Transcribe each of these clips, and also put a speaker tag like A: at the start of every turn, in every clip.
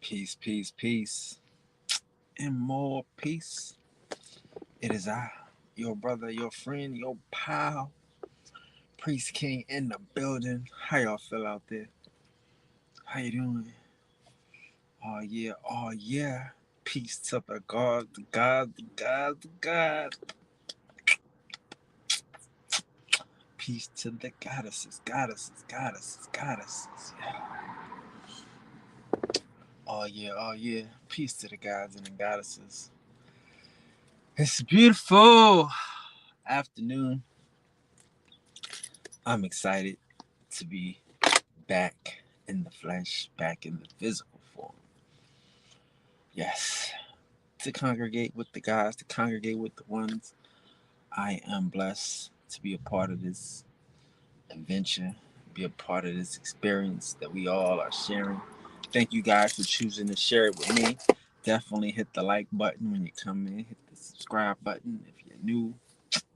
A: Peace, peace, peace, and more peace. It is I, your brother, your friend, your pal, Priest King in the building. How y'all feel out there? How you doing? Oh yeah, oh yeah. Peace to the God, the God, the God, the God. Peace to the goddesses, goddesses, goddesses, goddesses. Yeah. Oh yeah, oh yeah. Peace to the gods and the goddesses. It's a beautiful afternoon. I'm excited to be back in the flesh, back in the physical form. Yes, to congregate with the guys, to congregate with the ones. I am blessed to be a part of this adventure, be a part of this experience that we all are sharing. Thank you guys for choosing to share it with me. Definitely hit the like button when you come in, hit the subscribe button if you're new.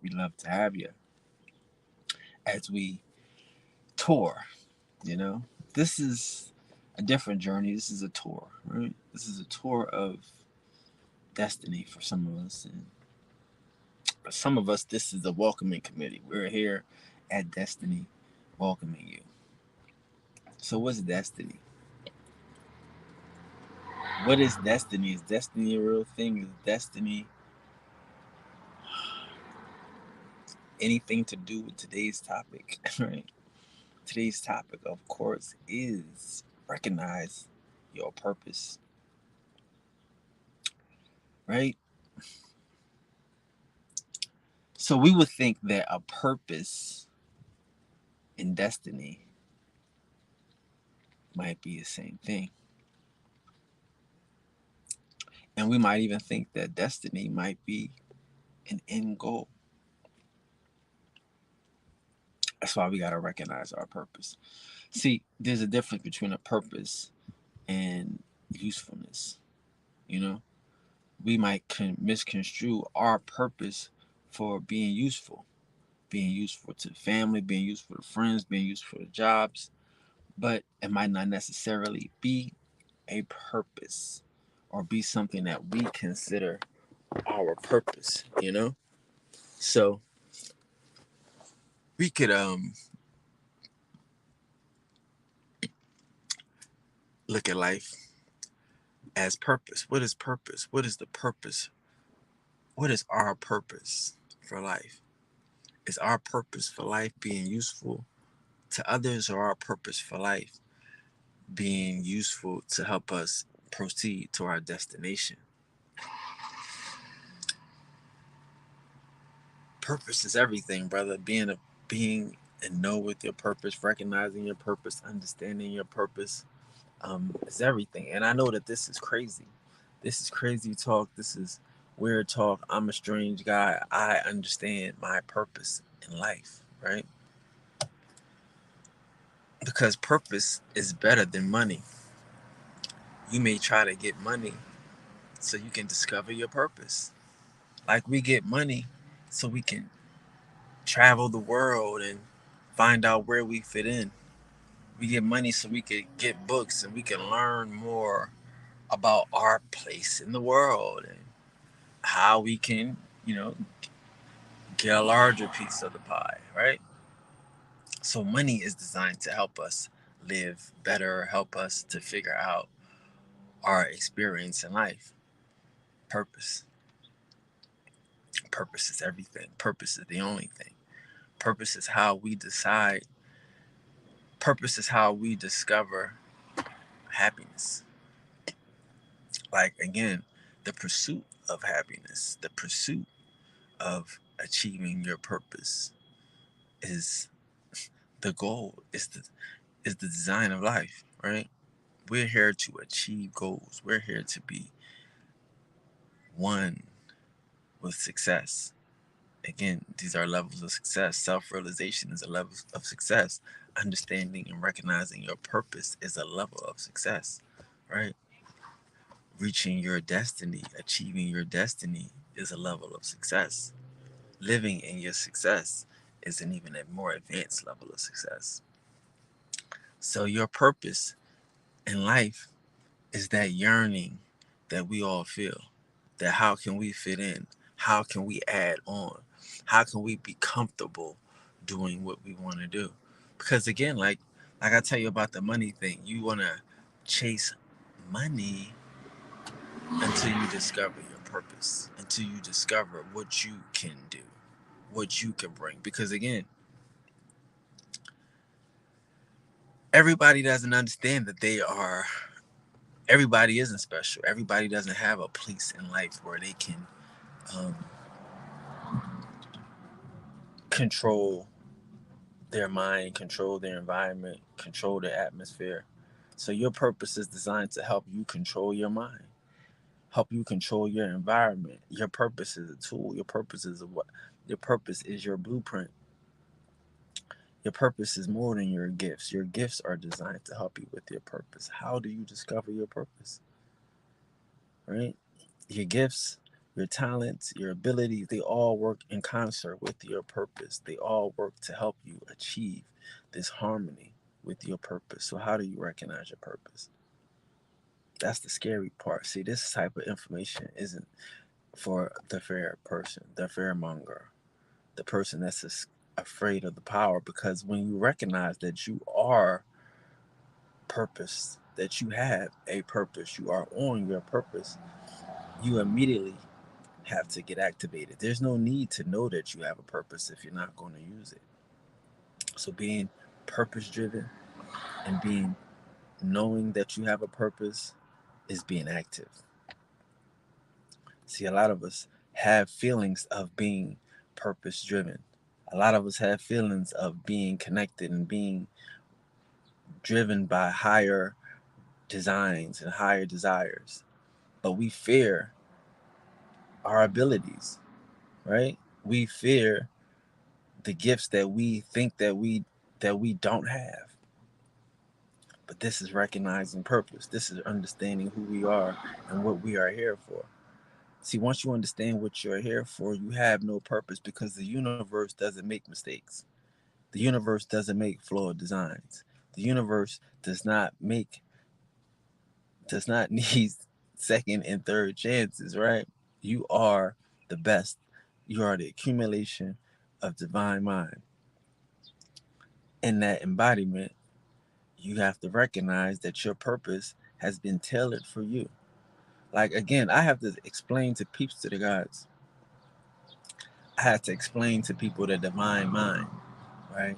A: We'd love to have you as we tour. You know, this is a different journey. This is a tour, right? This is a tour of destiny for some of us, and for some of us, this is a welcoming committee. We're here at Destiny, welcoming you. So, what's destiny? What is destiny? Is destiny a real thing? Is destiny anything to do with today's topic? Right? Today's topic, of course, is recognize your purpose. Right? So we would think that a purpose and destiny might be the same thing. And we might even think that destiny might be an end goal. That's why we got to recognize our purpose. See, there's a difference between a purpose and usefulness. You know, we might misconstrue our purpose for being useful to family, being useful to friends, being useful to jobs, but it might not necessarily be a purpose or be something that we consider our purpose, you know? So we could look at life as purpose. What is purpose? What is the purpose? What is our purpose for life? Is our purpose for life being useful to others, or our purpose for life being useful to help us proceed to our destination? Purpose is everything, brother. Being and know with your purpose, recognizing your purpose, understanding your purpose, is everything. And I know that this is crazy. This is crazy talk. This is weird talk. I'm a strange guy. I understand my purpose in life, right? Because purpose is better than money. You may try to get money so you can discover your purpose. Like we get money so we can travel the world and find out where we fit in. We get money so we can get books and we can learn more about our place in the world and how we can, you know, get a larger piece of the pie, right? So money is designed to help us live better, help us to figure out our experience in life. Purpose. Purpose is everything. Purpose is the only thing. Purpose is how we decide. Purpose is how we discover happiness. Like, again, the pursuit of happiness, the pursuit of achieving your purpose is the goal, is the design of life, right? We're here to achieve goals. We're here to be one with success. Again, these are levels of success. Self-realization is a level of success. Understanding and recognizing your purpose is a level of success, right? Reaching your destiny, achieving your destiny is a level of success. Living in your success is an even a more advanced level of success. So your purpose in life is that yearning that we all feel. That how can we fit in? How can we add on? How can we be comfortable doing what we want to do? Because again, like I tell you about the money thing, you want to chase money until you discover your purpose, until you discover what you can do, what you can bring. Because again, everybody doesn't understand that everybody isn't special. Everybody doesn't have a place in life where they can um, control their mind, control their environment, control their atmosphere. So your purpose is designed to help you control your mind, help you control your environment. Your purpose is a tool. Your purpose is your blueprint. Your purpose is more than your gifts. Your gifts are designed to help you with your purpose. How do you discover your purpose? Right? Your gifts, your talents, your abilities, they all work in concert with your purpose. They all work to help you achieve this harmony with your purpose. So how do you recognize your purpose? That's the scary part. See, this type of information isn't for the fair person, the fearmonger, the person that's afraid of the power. Because when you recognize that you are purpose, that you have a purpose, you are on your purpose, you immediately have to get activated. There's no need to know that you have a purpose if you're not going to use it. So being purpose driven and being knowing that you have a purpose is being active. See, a lot of us have feelings of being purpose driven. A lot of us have feelings of being connected and being driven by higher designs and higher desires. But we fear our abilities, right? We fear the gifts that we think that we don't have. But this is recognizing purpose. This is understanding who we are and what we are here for. See, once you understand what you're here for, you have no purpose because the universe doesn't make mistakes. The universe doesn't make flawed designs. The universe does not need second and third chances, right? You are the best. You are the accumulation of divine mind. In that embodiment, you have to recognize that your purpose has been tailored for you. Like again, I have to explain to peeps to the gods. I have to explain to people the divine mind, right?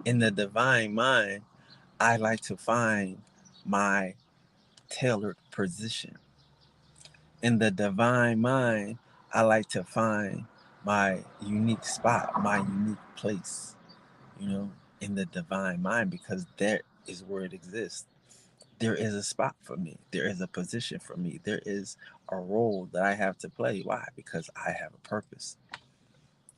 A: In the divine mind, I like to find my tailored position. In the divine mind, I like to find my unique spot, my unique place, you know, in the divine mind because that is where it exists. There is a spot for me. There is a position for me. There is a role that I have to play. Why? Because I have a purpose.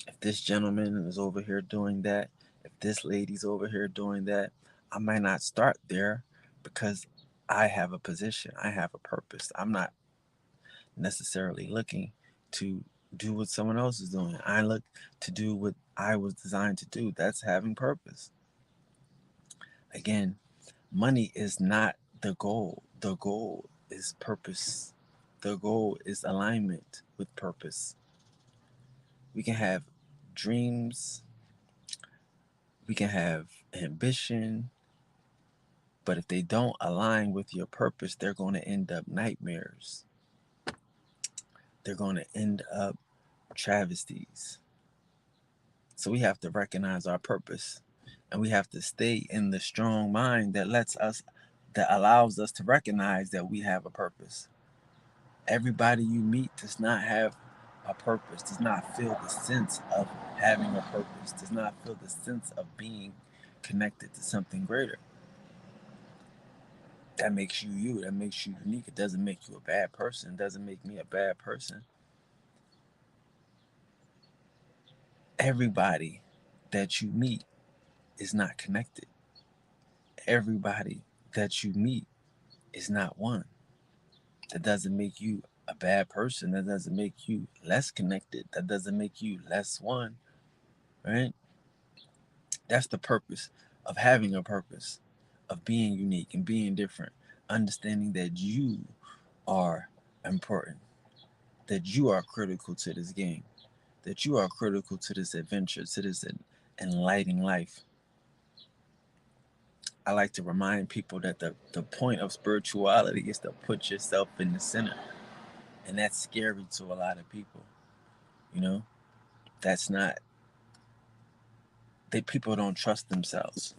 A: If this gentleman is over here doing that, if this lady's over here doing that, I might not start there because I have a position. I have a purpose. I'm not necessarily looking to do what someone else is doing. I look to do what I was designed to do. That's having purpose. Again, money is not the goal. The goal is purpose. The goal is alignment with purpose. We can have dreams, we can have ambition, but if they don't align with your purpose, they're going to end up nightmares. They're going to end up travesties. So we have to recognize our purpose and we have to stay in the strong mind that allows us to recognize that we have a purpose. Everybody you meet does not have a purpose, does not feel the sense of having a purpose, does not feel the sense of being connected to something greater. That makes you you, that makes you unique. It doesn't make you a bad person, it doesn't make me a bad person. Everybody that you meet is not connected. Everybody that you meet is not one. That doesn't make you a bad person. That doesn't make you less connected. That doesn't make you less one, right? That's the purpose of having a purpose, of being unique and being different, understanding that you are important, that you are critical to this game, that you are critical to this adventure, to this enlightening life. I like to remind people that the point of spirituality is to put yourself in the center. And that's scary to a lot of people. You know, that's not, that people don't trust themselves.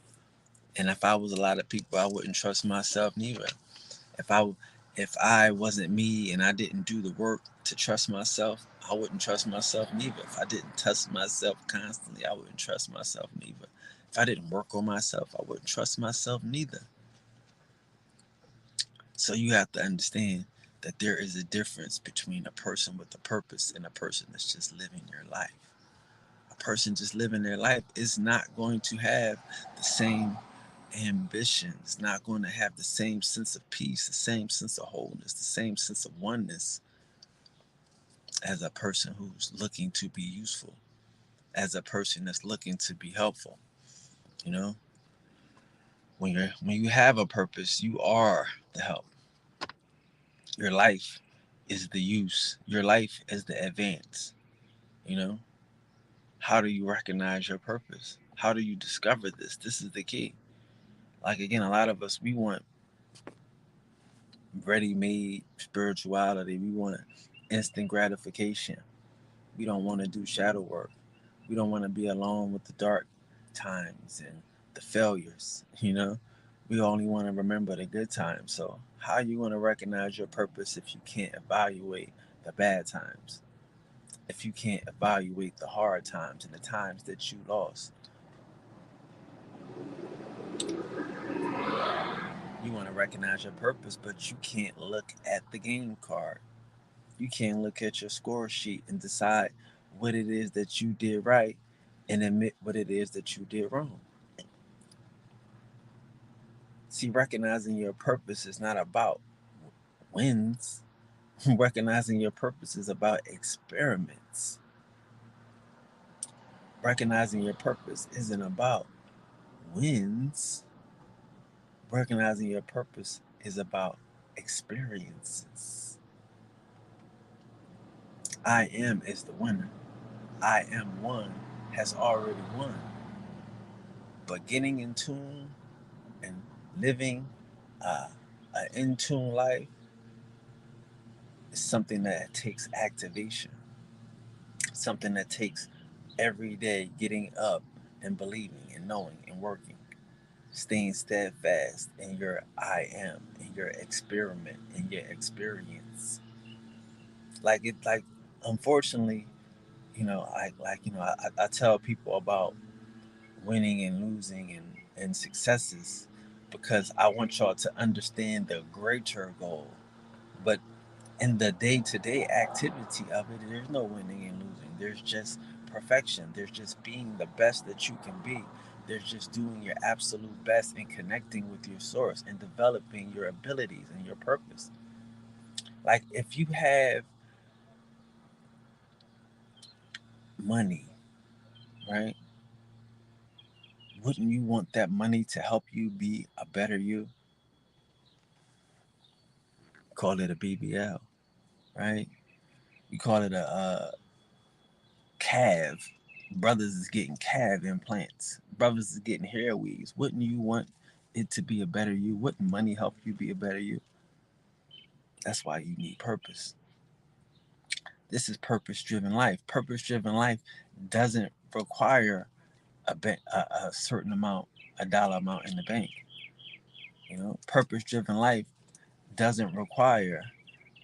A: And if I was a lot of people, I wouldn't trust myself neither. If I if I wasn't me and I didn't do the work to trust myself, I wouldn't trust myself neither. If I didn't test myself constantly, I wouldn't trust myself neither. If I didn't work on myself, I wouldn't trust myself neither. So you have to understand that there is a difference between a person with a purpose and a person that's just living their life. A person just living their life is not going to have the same ambitions, not going to have the same sense of peace, the same sense of wholeness, the same sense of oneness as a person who's looking to be useful, as a person that's looking to be helpful. You know, when you have a purpose, you are the help. Your life is the use. Your life is the advance. You know, how do you recognize your purpose? How do you discover this? This is the key. Like again, a lot of us we want ready-made spirituality. We want instant gratification. We don't want to do shadow work. We don't want to be alone with the dark times and the failures, you know? We only want to remember the good times. So, how are you going to recognize your purpose if you can't evaluate the bad times? If you can't evaluate the hard times and the times that you lost? You want to recognize your purpose, but you can't look at the game card. You can't look at your score sheet and decide what it is that you did right and admit what it is that you did wrong. See, recognizing your purpose is not about wins. Recognizing your purpose is about experiments. Recognizing your purpose isn't about wins. Recognizing your purpose is about experiences. I am is the winner. I am one has already won. But getting in tune and living an in tune life is something that takes activation, something that takes every day getting up and believing and knowing and working, staying steadfast in your I am, in your experiment, in your experience. Like unfortunately, I tell people about winning and losing and successes because I want y'all to understand the greater goal. But in the day-to-day activity of it, there's no winning and losing. There's just perfection. There's just being the best that you can be. There's just doing your absolute best and connecting with your source and developing your abilities and your purpose. Like if you have money, right? Wouldn't you want that money to help you be a better you? Call it a BBL, right? You call it a calf. Brothers is getting calf implants. Brothers is getting hair weaves. Wouldn't you want it to be a better you? Wouldn't money help you be a better you? That's why you need purpose. This is purpose driven life. Purpose driven life doesn't require a certain amount, a dollar amount in the bank. You know, purpose driven life doesn't require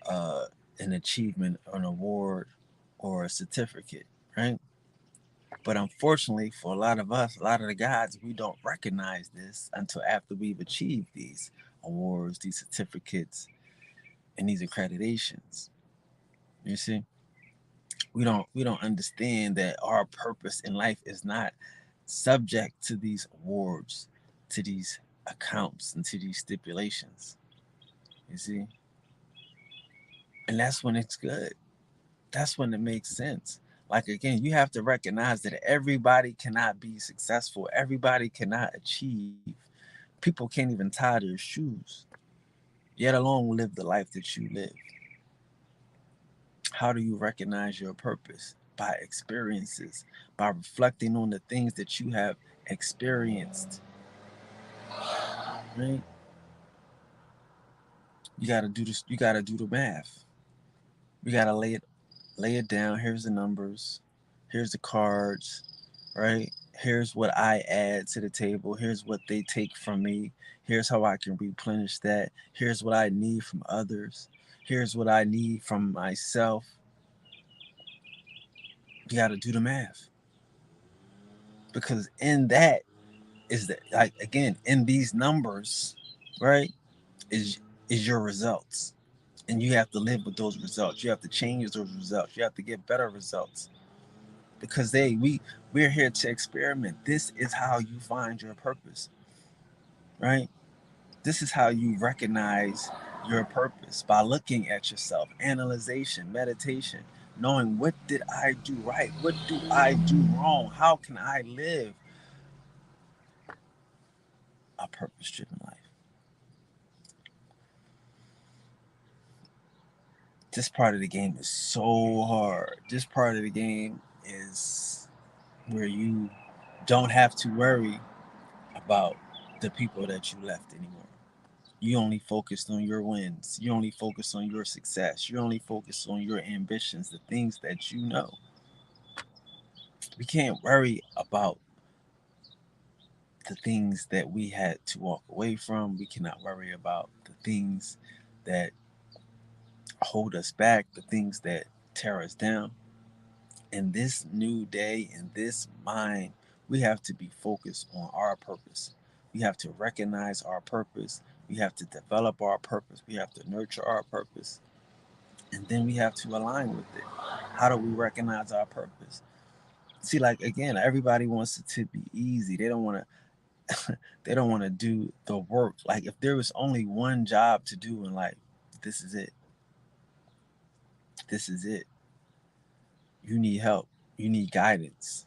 A: uh, an achievement, an award, or a certificate, right? But unfortunately, for a lot of us, a lot of the guys, we don't recognize this until after we've achieved these awards, these certificates, and these accreditations. You see, we don't understand that our purpose in life is not subject to these awards, to these accounts, and to these stipulations. You see, and that's when it's good. That's when it makes sense. Like again, you have to recognize that everybody cannot be successful. Everybody cannot achieve. People can't even tie their shoes. yet alone live the life that you live. How do you recognize your purpose? By experiences, by reflecting on the things that you have experienced, right? You gotta do this, you gotta do the math. You gotta lay it down. Here's the numbers, here's the cards, right? Here's what I add to the table. Here's what they take from me. Here's how I can replenish that. Here's what I need from others. Here's what I need from myself. You got to do the math, because in that is that, like, again, in these numbers, right, is your results, and you have to live with those results. You have to change those results. You have to get better results, because we're here to experiment. This is how you find your purpose, right? This is how you recognize your purpose, by looking at yourself, analyzation, meditation, knowing, what did I do right? What do I do wrong? How can I live a purpose driven life? This part of the game is so hard. This part of the game is where you don't have to worry about the people that you left anymore. You only focused on your wins. You only focus on your success. You only focus on your ambitions, the things that you know. We can't worry about the things that we had to walk away from. We cannot worry about the things that hold us back, the things that tear us down. In this new day, in this mind, we have to be focused on our purpose. We have to recognize our purpose. We have to develop our purpose. We have to nurture our purpose. And then we have to align with it. How do we recognize our purpose? See, like, again, everybody wants it to be easy. They don't want to they don't want to do the work. Like, if there was only one job to do in life, this is it. This is it. You need help. You need guidance,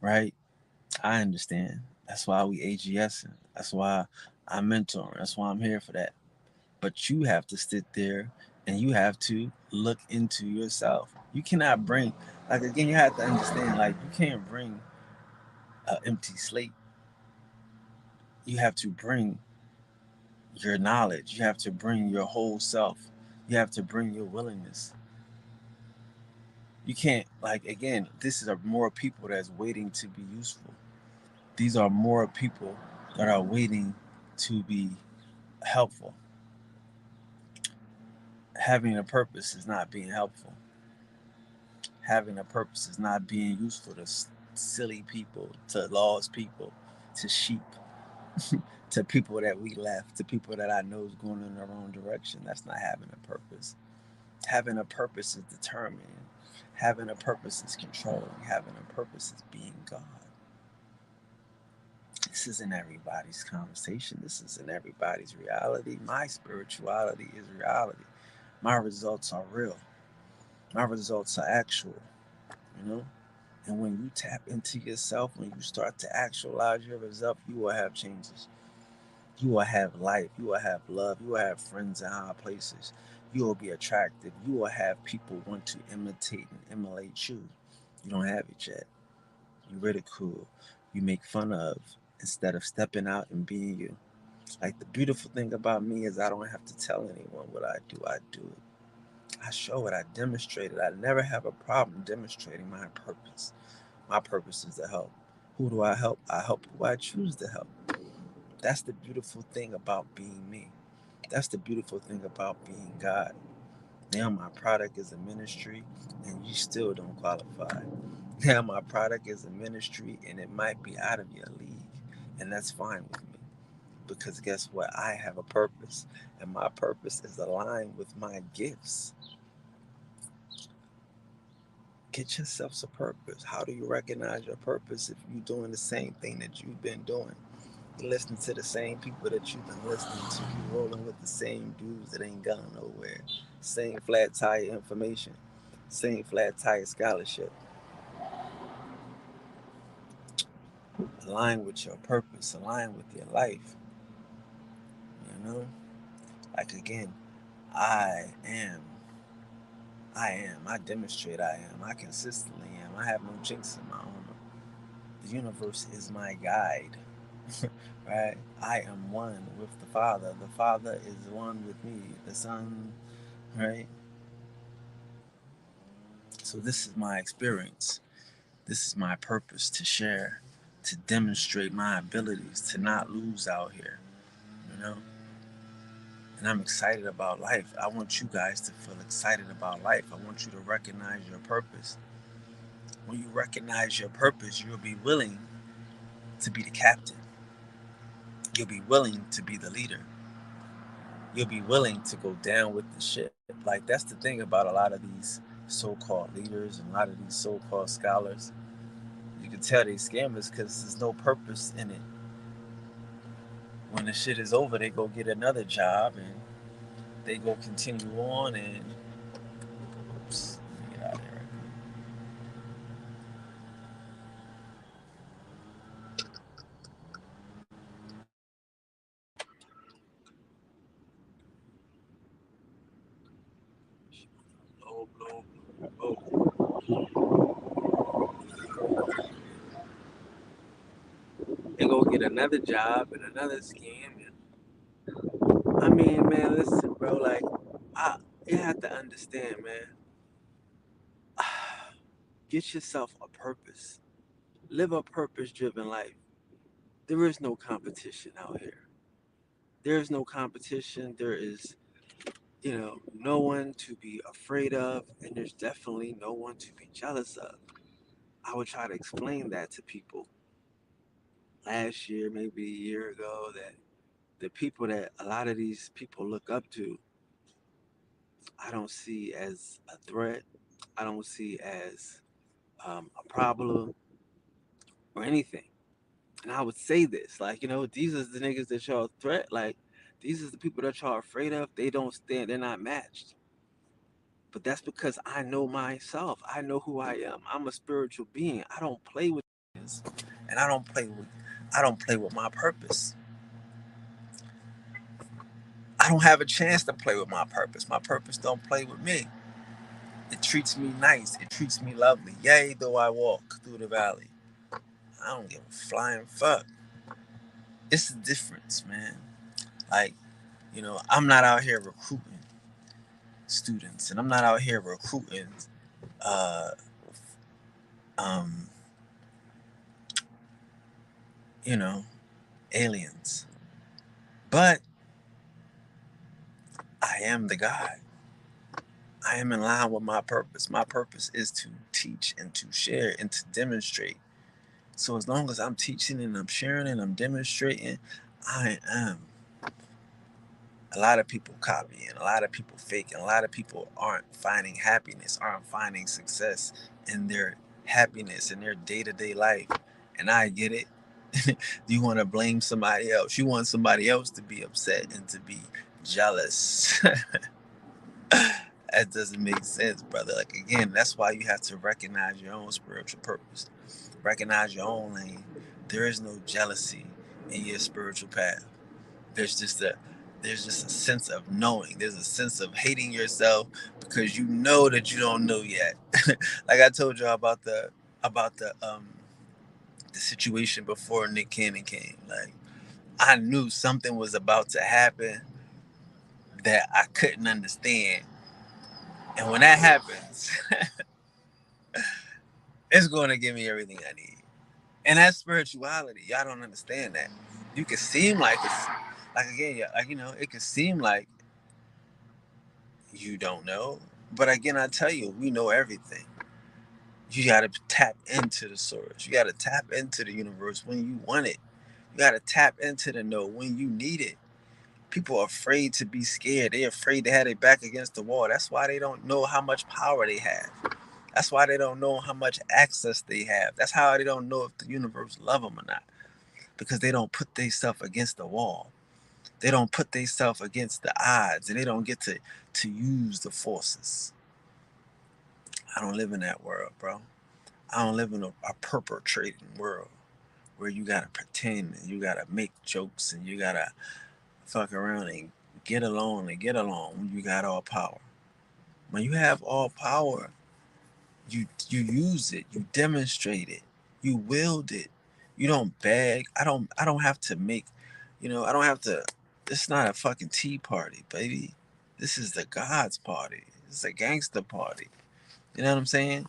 A: right? I understand. That's why we AGSing. That's why I'm mentoring. That's why I'm here for that. But you have to sit there and you have to look into yourself. You cannot bring, like, again, you have to understand, like, you can't bring an empty slate. You have to bring your knowledge. You have to bring your whole self. You have to bring your willingness. You can't, like, again, this is a more people that's waiting to be useful. These are more people that are waiting to be helpful. Having a purpose is not being helpful. Having a purpose is not being useful to silly people, to lost people, to sheep, to people that we left, to people that I know is going in the wrong direction. That's not having a purpose. Having a purpose is determining. Having a purpose is controlling. Having a purpose is being God. This isn't everybody's conversation. This isn't everybody's reality. My spirituality is reality. My results are real. My results are actual, you know? And when you tap into yourself, when you start to actualize your result, you will have changes. You will have life. You will have love. You will have friends in high places. You will be attractive. You will have people want to imitate and emulate you. You don't have it yet. You ridicule. You make fun of, instead of stepping out and being you. Like, the beautiful thing about me is I don't have to tell anyone what I do. I do it. I show it. I demonstrate it. I never have a problem demonstrating my purpose. My purpose is to help. Who do I help? I help who I choose to help. That's the beautiful thing about being me. That's the beautiful thing about being God. Now my product is a ministry and you still don't qualify. Now my product is a ministry and it might be out of your league. And that's fine with me. Because guess what? I have a purpose. And my purpose is aligned with my gifts. Get yourself a purpose. How do you recognize your purpose if you're doing the same thing that you've been doing? You're listening to the same people that you've been listening to. You're rolling with the same dudes that ain't gone nowhere. Same flat tire information. Same flat tire scholarship. Align with your purpose. Align with your life. You know? Like again, I am. I am. I demonstrate I am. I consistently am. I have no chinks in my armor. The universe is my guide. Right? I am one with the Father. The Father is one with me. The Son, right? So this is my experience. This is my purpose to share, to demonstrate my abilities, to not lose out here, you know? And I'm excited about life. I want you guys to feel excited about life. I want you to recognize your purpose. When you recognize your purpose, you'll be willing to be the captain. You'll be willing to be the leader. You'll be willing to go down with the ship. Like, that's the thing about a lot of these so-called leaders and a lot of these so-called scholars. You can tell they scammers because there's no purpose in it. When the shit is over, they go get another job and they go continue on and oops, let me get out of here right quick. Blow, blow, they go get another job and another scam. And, I mean, man, listen, bro. Like, you have to understand, man. Get yourself a purpose. Live a purpose-driven life. There is no competition out here. There is no competition. There is, no one to be afraid of, and there's definitely no one to be jealous of. I would try to explain that to people last year, maybe a year ago, that the people that a lot of these people look up to, I don't see as a threat. I don't see as a problem or anything. And I would say this, like, these are the niggas that y'all threat. Like, these are the people that y'all afraid of. They don't stand. They're not matched. But that's because I know myself. I know who I am. I'm a spiritual being. I don't play with this, and I don't play with my purpose. I don't have a chance to play with my purpose. My purpose don't play with me. It treats me nice. It treats me lovely. Yea, though I walk through the valley. I don't give a flying fuck. It's the difference, man. Like, I'm not out here recruiting students, and I'm not out here recruiting, uh, um, you know, aliens. But I am the God. I am in line with my purpose. My purpose is to teach and to share and to demonstrate. So as long as I'm teaching and I'm sharing and I'm demonstrating, I am. A lot of people copy and a lot of people fake and a lot of people aren't finding happiness, aren't finding success in their happiness in their day-to-day life. And I get it. You want to blame somebody else. You want somebody else to be upset and to be jealous. That doesn't make sense, brother. Like again, that's why you have to recognize your own spiritual purpose. Recognize your own lane. There is no jealousy in your spiritual path. There's just a there's just a sense of knowing. There's a sense of hating yourself because you know that you don't know yet. Like I told you about the situation before Nick Cannon came. Like I knew something was about to happen that I couldn't understand. And when that happens, it's going to give me everything I need. And that's spirituality. Y'all don't understand that. You can seem like it's like again, yeah, like it can seem like you don't know. But again, I tell you, we know everything. You gotta tap into the source. You gotta tap into the universe when you want it. You gotta tap into the know when you need it. People are afraid to be scared. They're afraid to have their back against the wall. That's why they don't know how much power they have. That's why they don't know how much access they have. That's how they don't know if the universe love them or not. Because they don't put themselves against the wall. They don't put themselves against the odds, and they don't get to use the forces. I don't live in that world, bro. I don't live in a perpetrating world where you gotta pretend and you gotta make jokes and you gotta fuck around and Get along and get along when you got all power. When you have all power, you use it, you demonstrate it, you wield it. You don't beg. I don't have to make, I don't have to. It's not a fucking tea party, baby. This is the God's party. It's a gangster party. You know what I'm saying?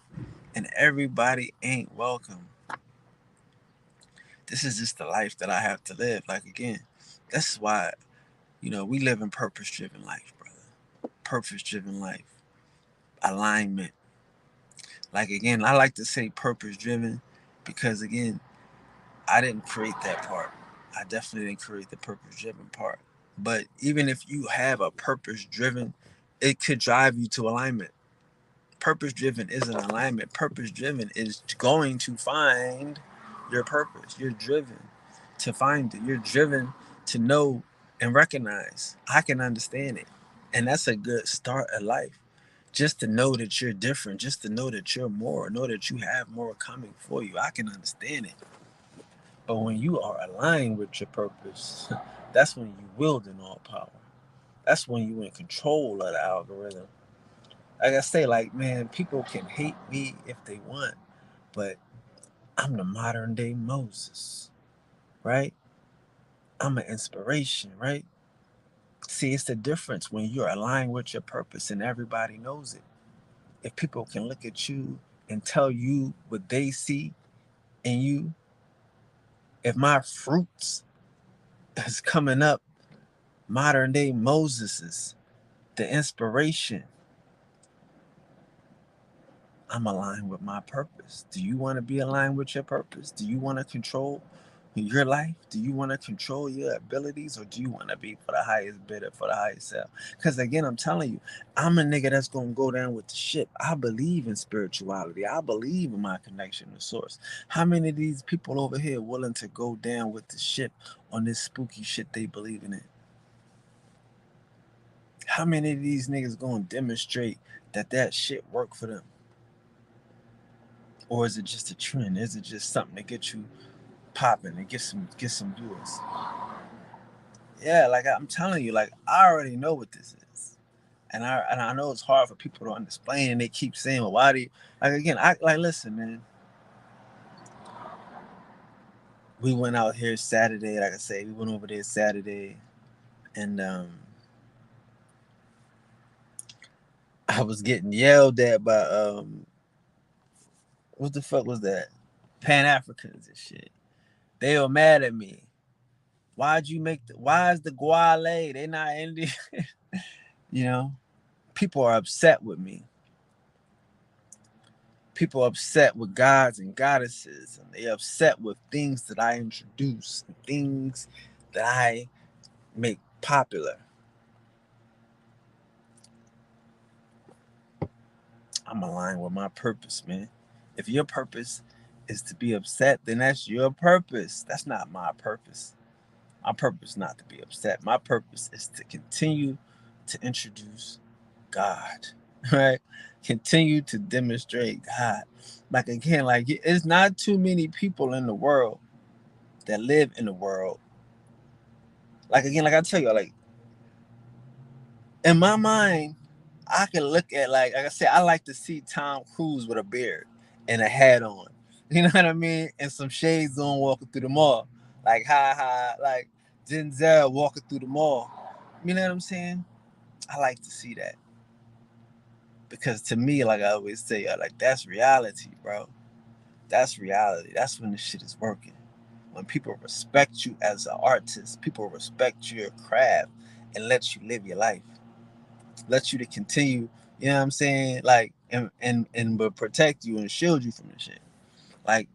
A: And everybody ain't welcome. This is just the life that I have to live. Like again, that's why, we live in purpose driven life, brother. Purpose driven life. Alignment. Like again, I like to say purpose driven because again, I didn't create that part. I definitely didn't create the purpose driven part. But even if you have a purpose driven, it could drive you to alignment. Purpose driven isn't alignment. Purpose driven is going to find your purpose. You're driven to find it. You're driven to know and recognize. I can understand it. And that's a good start at life. Just to know that you're different, just to know that you're more, know that you have more coming for you. I can understand it. But when you are aligned with your purpose, that's when you wielding all power. That's when you in control of the algorithm. Like I say, like, man, people can hate me if they want, but I'm the modern day Moses, right? I'm an inspiration, right? See, it's the difference when you're aligned with your purpose and everybody knows it. If people can look at you and tell you what they see in you, if my fruits is coming up, modern day Moses's, the inspiration, I'm aligned with my purpose. Do you want to be aligned with your purpose? Do you want to control your life? Do you want to control your abilities, or do you want to be for the highest bidder, for the highest sell? Because again, I'm telling you, I'm a nigga that's going to go down with the ship. I believe in spirituality. I believe in my connection to source. How many of these people over here willing to go down with the ship on this spooky shit they believe in it? How many of these niggas going to demonstrate that shit work for them? Or is it just a trend? Is it just something to get you popping and get some viewers? Yeah, like I'm telling you, like I already know what this is, and I know it's hard for people to explain, and they keep saying, "Well, why do you?" Like again, I like listen, man. We went out here Saturday, like I say, we went over there Saturday, and I was getting yelled at by what the fuck was that? Pan Africans and shit. They were mad at me. Why is the Guale? They not Indian. you know, people are upset with me. People are upset with gods and goddesses, and they're upset with things that I introduce, and things that I make popular. I'm aligned with my purpose, man. If your purpose is to be upset, then that's your purpose. That's not my purpose. My purpose is not to be upset. My purpose is to continue to introduce God, right? Continue to demonstrate God. Like again, like it's not too many people in the world that live in the world. Like again, like I tell you, like in my mind, I can look at like I said, I like to see Tom Cruise with a beard and a hat on. You know what I mean? And some shades on walking through the mall. Like like Denzel walking through the mall. You know what I'm saying? I like to see that. Because to me, like I always say, like that's reality, bro. That's reality. That's when the shit is working. When people respect you as an artist, people respect your craft and let you live your life. Let you to continue, you know what I'm saying? Like and but protect you and shield you from the shit. Like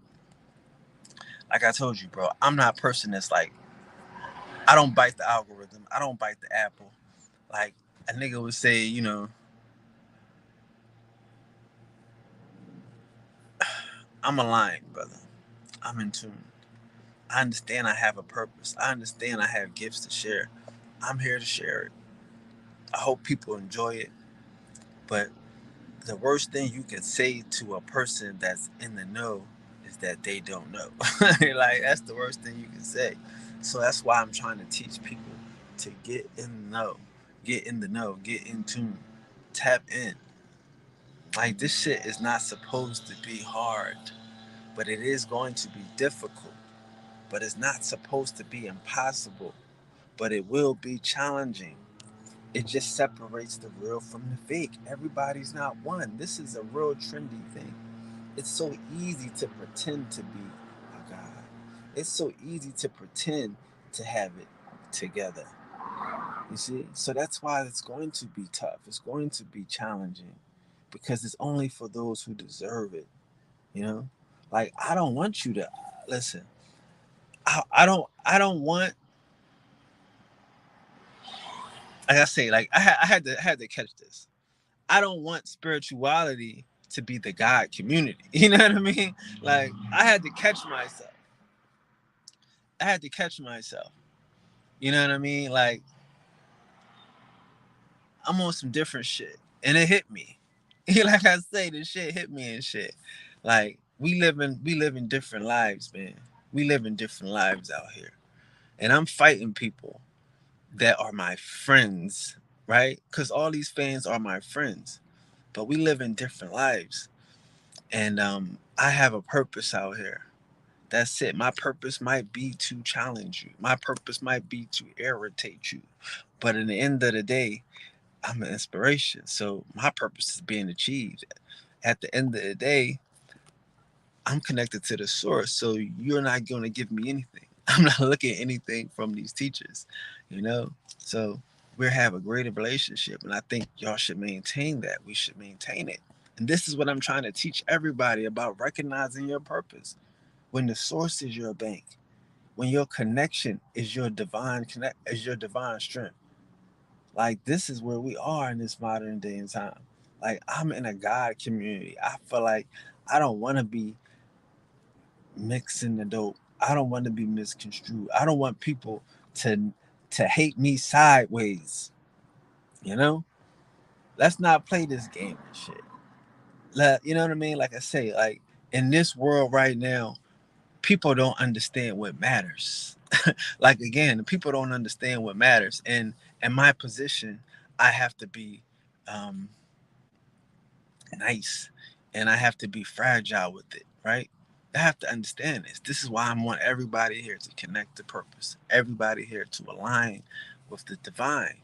A: like I told you, bro, I'm not a person that's like I don't bite the algorithm. I don't bite the apple. Like a nigga would say, I'm aligned, brother. I'm in tune. I understand I have a purpose. I understand I have gifts to share. I'm here to share it. I hope people enjoy it. But the worst thing you can say to a person that's in the know is that they don't know. Like that's the worst thing you can say. So that's why I'm trying to teach people. to get in the know, get in the know, get in tune, tap in. Like this shit is not supposed to be hard, but it is going to be difficult. But it's not supposed to be impossible, but it will be challenging. It just separates the real from the fake. Everybody's not one. This is a real trendy thing. It's so easy to pretend to be a God. It's so easy to pretend to have it together. You see? So that's why it's going to be tough. It's going to be challenging because it's only for those who deserve it. You know? Like I don't want you to listen. I don't want like I say, like I had to catch this. I don't want spirituality to be the God community. You know what I mean? Like I had to catch myself. I had to catch myself. You know what I mean? Like I'm on some different shit, and it hit me. Like I say, this shit hit me and shit. Like we live in different lives, man. We live in different lives out here, and I'm fighting people that are my friends, right? Because all these fans are my friends, but we live in different lives, and I have a purpose out here. That's it. My purpose might be to challenge you. My purpose might be to irritate you. But in the end of the day, I'm an inspiration. So my purpose is being achieved. At the end of the day, I'm connected to the source. So you're not going to give me anything. I'm not looking at anything from these teachers, you know? So we have a greater relationship. And I think y'all should maintain that. We should maintain it. And this is what I'm trying to teach everybody about recognizing your purpose. When the source is your bank, when your connection is your divine connect is your divine strength. Like this is where we are in this modern day and time. Like I'm in a God community. I feel like I don't want to be mixing the dope. I don't want to be misconstrued. I don't want people to to hate me sideways. You know, let's not play this game and shit. You know what I mean? Like I say, like in this world right now, people don't understand what matters. Like again, people don't understand what matters. And in my position, I have to be um, nice, and I have to be fragile with it, right? I have to understand this. This is why I want everybody here to connect to purpose. Everybody here to align with the divine.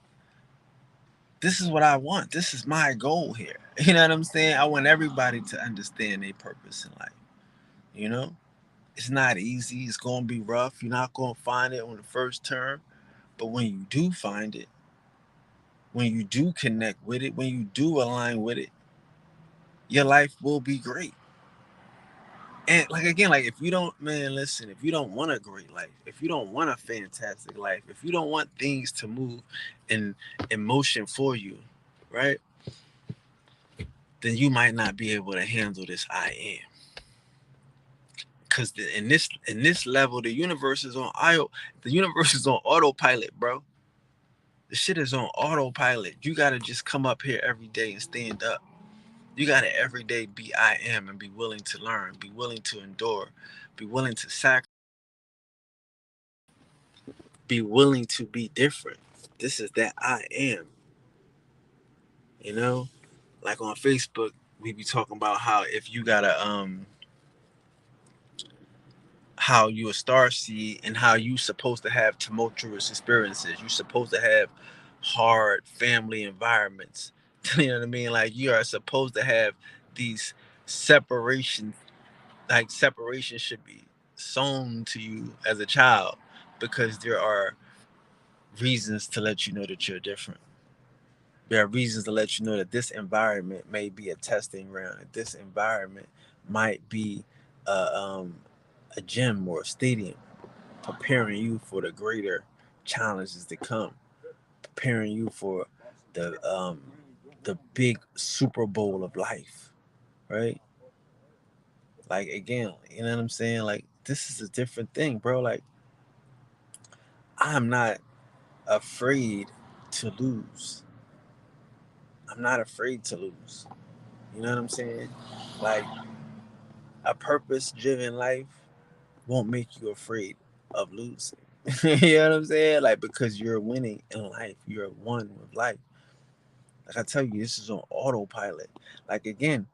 A: This is what I want. This is my goal here. You know what I'm saying? I want everybody to understand their purpose in life. You know? It's not easy. It's going to be rough. You're not going to find it on the first term. But when you do find it, when you do connect with it, when you do align with it, your life will be great. And like again, like if you don't, man, listen, if you don't want a great life, if you don't want a fantastic life, if you don't want things to move in motion for you, right? Then you might not be able to handle this I am. Cause in this level, the universe is on autopilot, bro. The shit is on autopilot. You gotta just come up here every day and stand up. You gotta every day be I am and be willing to learn, be willing to endure, be willing to sacrifice, be willing to be different. This is that I am, you know? Like on Facebook, we be talking about how if you gotta how you a star seed and how you supposed to have tumultuous experiences. You supposed to have hard family environments. You know what I mean? Like you are supposed to have these separations. Like separation should be sown to you as a child because there are reasons to let you know that you're different. There are reasons to let you know that this environment may be a testing ground. That this environment might be a, um, a gym or a stadium preparing you for the greater challenges to come, preparing you for the big Super Bowl of life, right? Like again, you know what I'm saying? Like this is a different thing, bro. Like I'm not afraid to lose. I'm not afraid to lose. You know what I'm saying? Like a purpose driven life won't make you afraid of losing. You know what I'm saying? Like, because you're winning in life, you're one with life. Like I tell you, this is on autopilot. Like, again,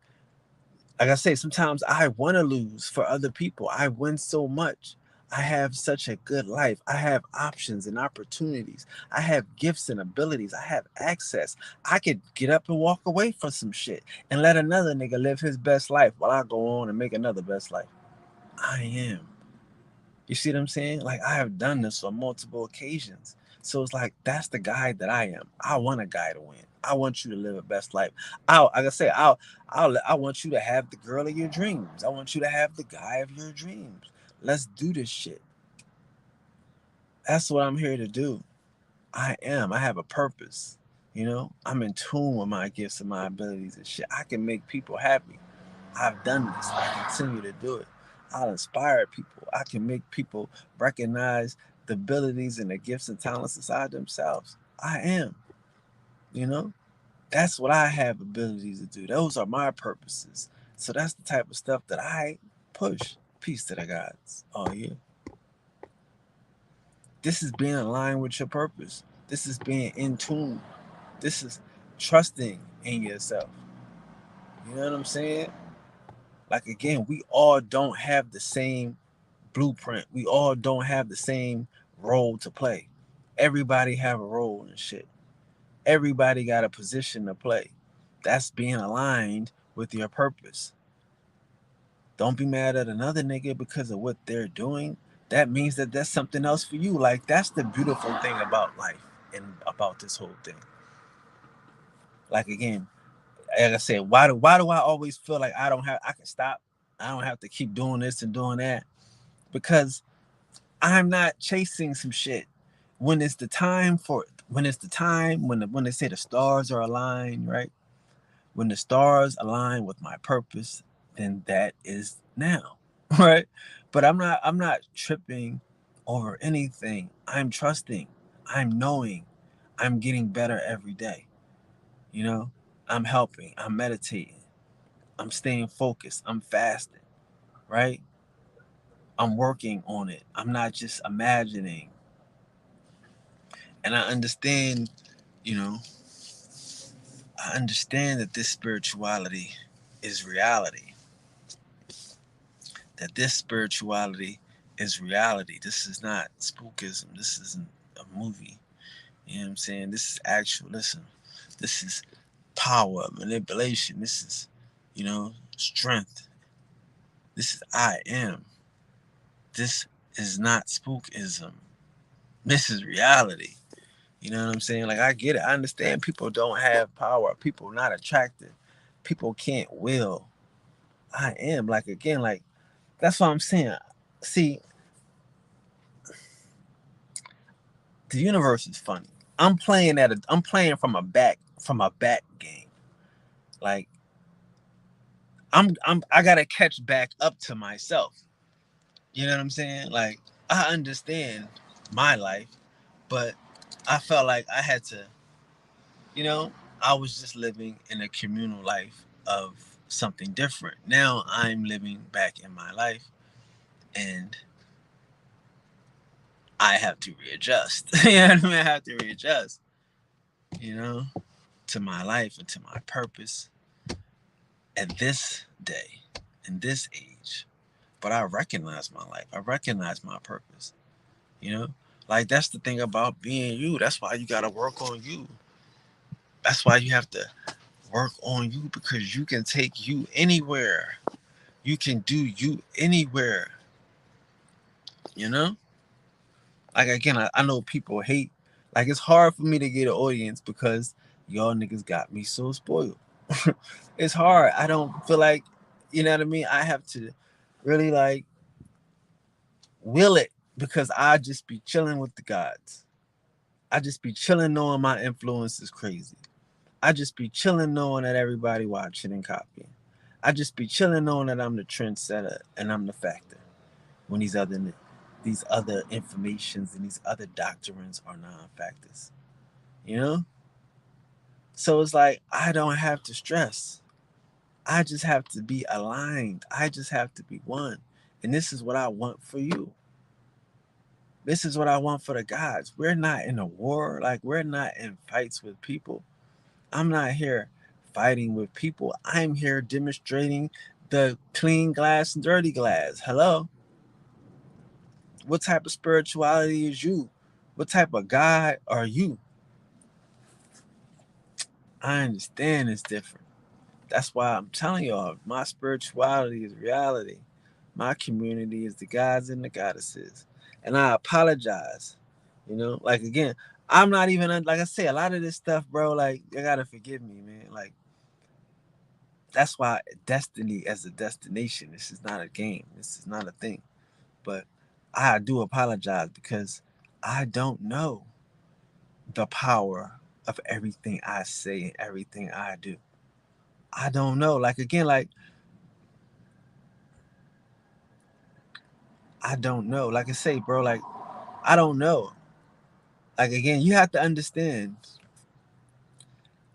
A: like I say, sometimes I want to lose for other people. I win so much. I have such a good life. I have options and opportunities. I have gifts and abilities. I have access. I could get up and walk away from some shit and let another nigga live his best life while I go on and make another best life. I am. You see what I'm saying? Like, I have done this on multiple occasions. So it's like, that's the guy that I am. I want a guy to win. I want you to live a best life. Like I say, I want you to have the girl of your dreams. I want you to have the guy of your dreams. Let's do this shit. That's what I'm here to do. I am. I have a purpose. I'm in tune with my gifts and my abilities and shit. I can make people happy. I've done this. I continue to do it. I'll inspire people. I can make people recognize the abilities and the gifts and talents inside themselves. I am, you know? That's what I have abilities to do. Those are my purposes. So that's the type of stuff that I push. Peace to the gods. Oh, yeah. This is being aligned with your purpose. This is being in tune. This is trusting in yourself. You know what I'm saying? Like, again, we all don't have the same blueprint. We all don't have the same role to play. Everybody have a role and shit. Everybody got a position to play. That's being aligned with your purpose. Don't be mad at another nigga because of what they're doing. That means that that's something else for you. Like, that's the beautiful thing about life and about this whole thing. Like, again, like I said, why do I always feel like I can stop. I don't have to keep doing this and doing that, because I'm not chasing some shit. When it's the time for it, when it's the time, when they say the stars are aligned, right? When the stars align with my purpose, then that is now, right? But I'm not tripping over anything. I'm trusting. I'm knowing. I'm getting better every day. You know, I'm helping. I'm meditating. I'm staying focused. I'm fasting, right? I'm working on it. I'm not just imagining. And you know, I understand that this spirituality is reality. That this spirituality is reality. This is not spookism. This isn't a movie. You know what I'm saying? This is actual. Listen, this is power, manipulation. This is, strength. This is I am. This is not spookism. This is reality. You know what I'm saying? Like, I get it. I understand people don't have power. People not attracted. People can't will. I am. Like, again, like, that's what I'm saying. See, the universe is funny. I'm playing from a back game. Like, I gotta catch back up to myself. You know what I'm saying? Like, I understand my life, but I felt like I had to, you know, I was just living in a communal life of something different. Now I'm living back in my life, and I have to readjust. You know what I mean? I have to readjust, you know, to my life and to my purpose at this day, in this age. But I recognize my life. I recognize my purpose, you know? Like, that's the thing about being you. That's why you got to work on you. That's why you have to work on you, because you can take you anywhere. You can do you anywhere, you know? Like, again, I know people hate, like, it's hard for me to get an audience because y'all niggas got me so spoiled. It's hard. I don't feel like, you know what I mean? I have to really, like, will it, because I just be chilling with the gods. I just be chilling knowing my influence is crazy. I just be chilling knowing that everybody watching and copying. I just be chilling knowing that I'm the trendsetter and I'm the factor when these other informations and these other doctrines are non-factors. You know? So it's like, I don't have to stress. I just have to be aligned. I just have to be one. And this is what I want for you. This is what I want for the gods. We're not in a war. Like, we're not in fights with people. I'm not here fighting with people. I'm here demonstrating the clean glass and dirty glass. Hello? What type of spirituality is you? What type of God are you? I understand it's different. That's why I'm telling y'all, my spirituality is reality. My community is the gods and the goddesses. And I apologize. Like, again, I'm not even, like I say, a lot of this stuff, bro, like, you gotta forgive me, man. Like, that's why destiny as a destination, this is not a game. This is not a thing. But I do apologize because I don't know the power of everything I say and everything I do. I don't know. Like, again, like, I don't know. Like I say, bro, like, I don't know. Like, again, you have to understand,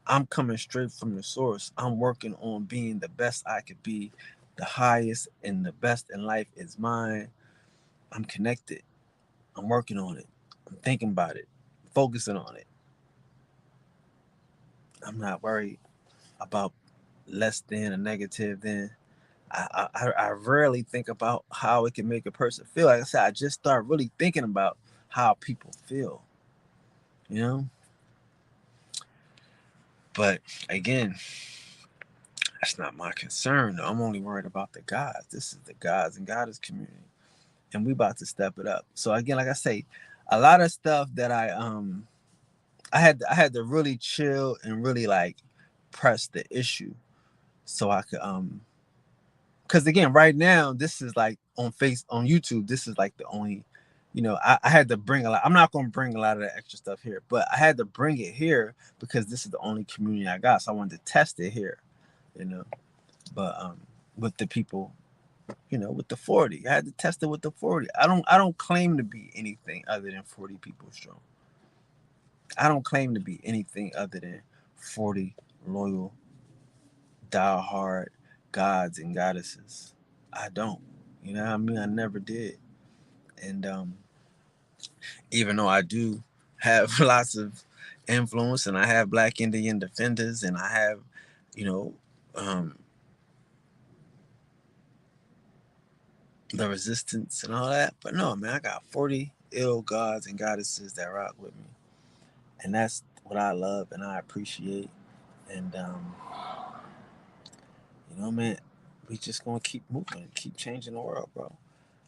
A: I'm coming straight from the source. I'm working on being the best I could be. The highest and the best in life is mine. I'm connected. I'm working on it. I'm thinking about it, focusing on it. I'm not worried about less than or negative than. I rarely think about how it can make a person feel. Like I said, I just start really thinking about how people feel, you know? But again, that's not my concern. I'm only worried about the gods. This is the gods and goddess community. And we about to step it up. So again, like I say, a lot of stuff that I had to really chill and really like press the issue so I could because again, right now this is like on YouTube, this is like the only, I had to bring a lot. I'm not gonna bring a lot of the extra stuff here, but I had to bring it here because this is the only community I got. So I wanted to test it here, you know. But with the people, with the 40. I had to test it with the 40. I don't claim to be anything other than 40 people strong. I don't claim to be anything other than 40 loyal, diehard gods and goddesses. I don't. You know what I mean? I never did. And even though I do have lots of influence and I have Black Indian defenders and I have, you know, um, the resistance and all that. But no, man, I got 40 ill gods and goddesses that rock with me. And that's what I love and I appreciate. And, man, we just gonna keep moving, keep changing the world, bro.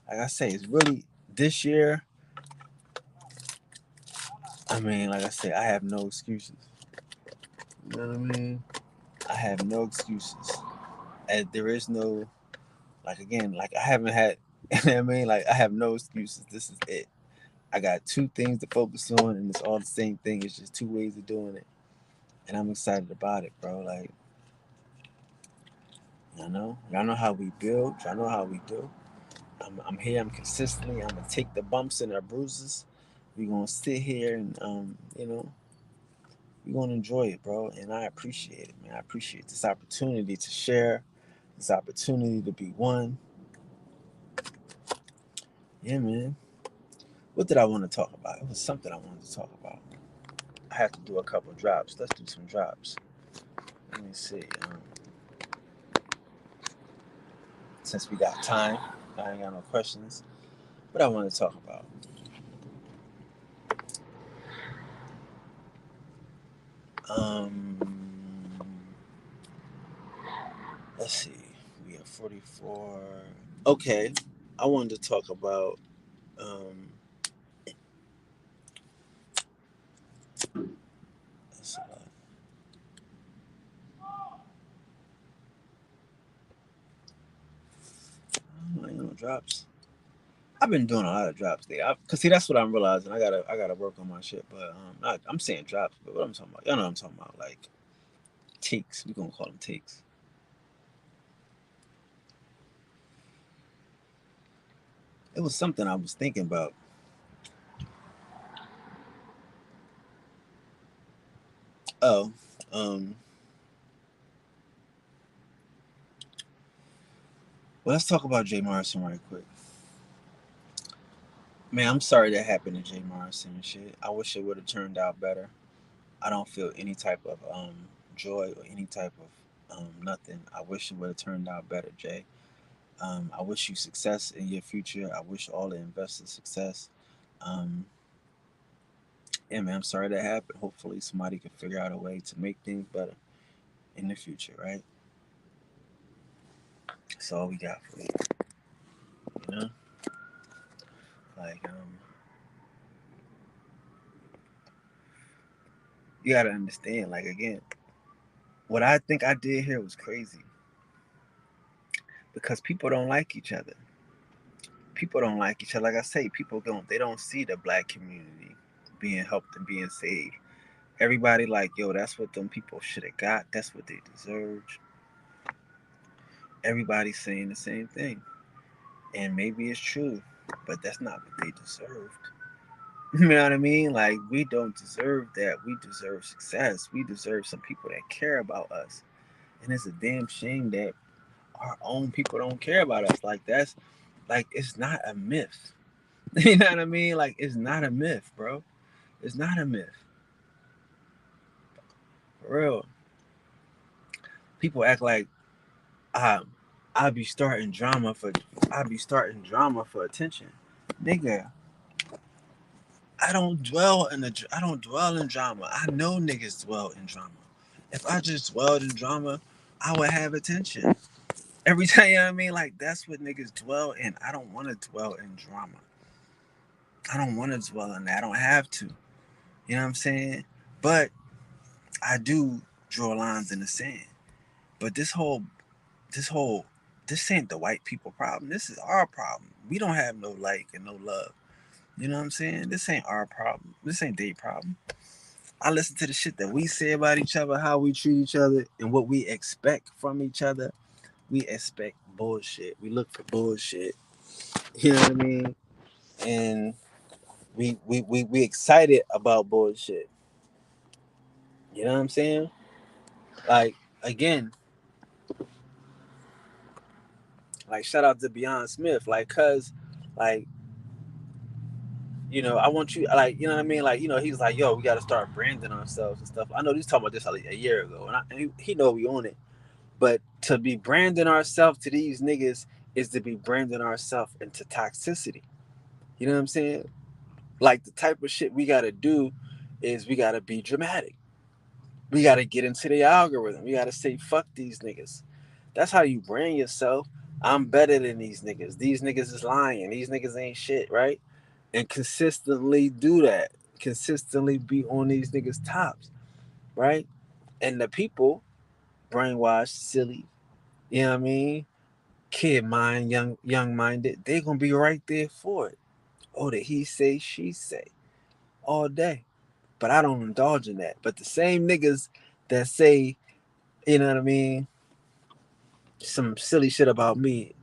A: Like I say, it's really this year. I mean, like I say, I have no excuses. You know what I mean? I have no excuses. And there is no, like, again, like, I haven't had, you know what I mean? Like, I have no excuses. This is it. I got two things to focus on, and it's all the same thing. It's just two ways of doing it. And I'm excited about it, bro. Like, y'all know how we build. Y'all know how we do. I'm here. I'm consistently. I'm gonna take the bumps and the bruises. We're gonna sit here and we're gonna enjoy it, bro. And I appreciate it, man. I appreciate this opportunity to share, this opportunity to be one. Yeah, man. What did I want to talk about? It was something I wanted to talk about. I have to do a couple drops. Let's do some drops. Let me see. Since we got time, I ain't got no questions. What I want to talk about. Um, let's see. We have 44. Okay, I wanted to talk about. Let's see, I ain't no drops. I've been doing a lot of drops there. Cause see, that's what I'm realizing. I gotta work on my shit. But I'm saying drops. But what I'm talking about, y'all know what I'm talking about. Like takes. We gonna call them takes. It was something I was thinking about. Oh, um, well, let's talk about Jay Morrison right quick. Man, I'm sorry that happened to Jay Morrison and shit. I wish it would have turned out better. I don't feel any type of joy or any type of nothing. I wish it would have turned out better, Jay. I wish you success in your future. I wish all the investors success. Um, yeah, man, I'm sorry that happened. Hopefully, somebody can figure out a way to make things better in the future, right? That's all we got for you. You know, like you gotta understand. Like again, what I think I did here was crazy because people don't like each other. People don't like each other. Like I say, people don't. They don't see the black community being helped and being saved. Everybody like, yo, that's what them people should have got. That's what they deserved. Everybody's saying the same thing. And maybe it's true, but that's not what they deserved. You know what I mean? Like, we don't deserve that. We deserve success. We deserve some people that care about us. And it's a damn shame that our own people don't care about us. Like, that's, like, it's not a myth. You know what I mean? Like, it's not a myth, bro. It's not a myth. For real. People act like um, I be starting drama for attention. Nigga, I don't dwell in drama. I know niggas dwell in drama. If I just dwelled in drama, I would have attention. Every time, you know what I mean? Like that's what niggas dwell in. I don't want to dwell in drama. I don't want to dwell in that. I don't have to. You know what I'm saying? But I do draw lines in the sand. But this whole this ain't the white people problem. This is our problem. We don't have no like and no love. You know what I'm saying? This ain't our problem. This ain't their problem. I listen to the shit that we say about each other, how we treat each other, and what we expect from each other. We expect bullshit. We look for bullshit. You know what I mean? And we excited about bullshit. You know what I'm saying? Like again, like shout out to Beyond Smith, like cause like I want you like you know what I mean, like he's like yo, we got to start branding ourselves and stuff. I know he's talking about this like a year ago, and he know we on it. But to be branding ourselves to these niggas is to be branding ourselves into toxicity. You know what I'm saying? Like the type of shit we gotta do is we gotta be dramatic. We gotta get into the algorithm. We gotta say fuck these niggas. That's how you brand yourself. I'm better than these niggas. These niggas is lying. These niggas ain't shit, right? And consistently do that. Consistently be on these niggas tops, right? And the people brainwashed, silly, you know what I mean? Kid mind, young minded, they gonna be right there for it. Oh, that he say, she say, all day. But I don't indulge in that. But the same niggas that say, you know what I mean, some silly shit about me,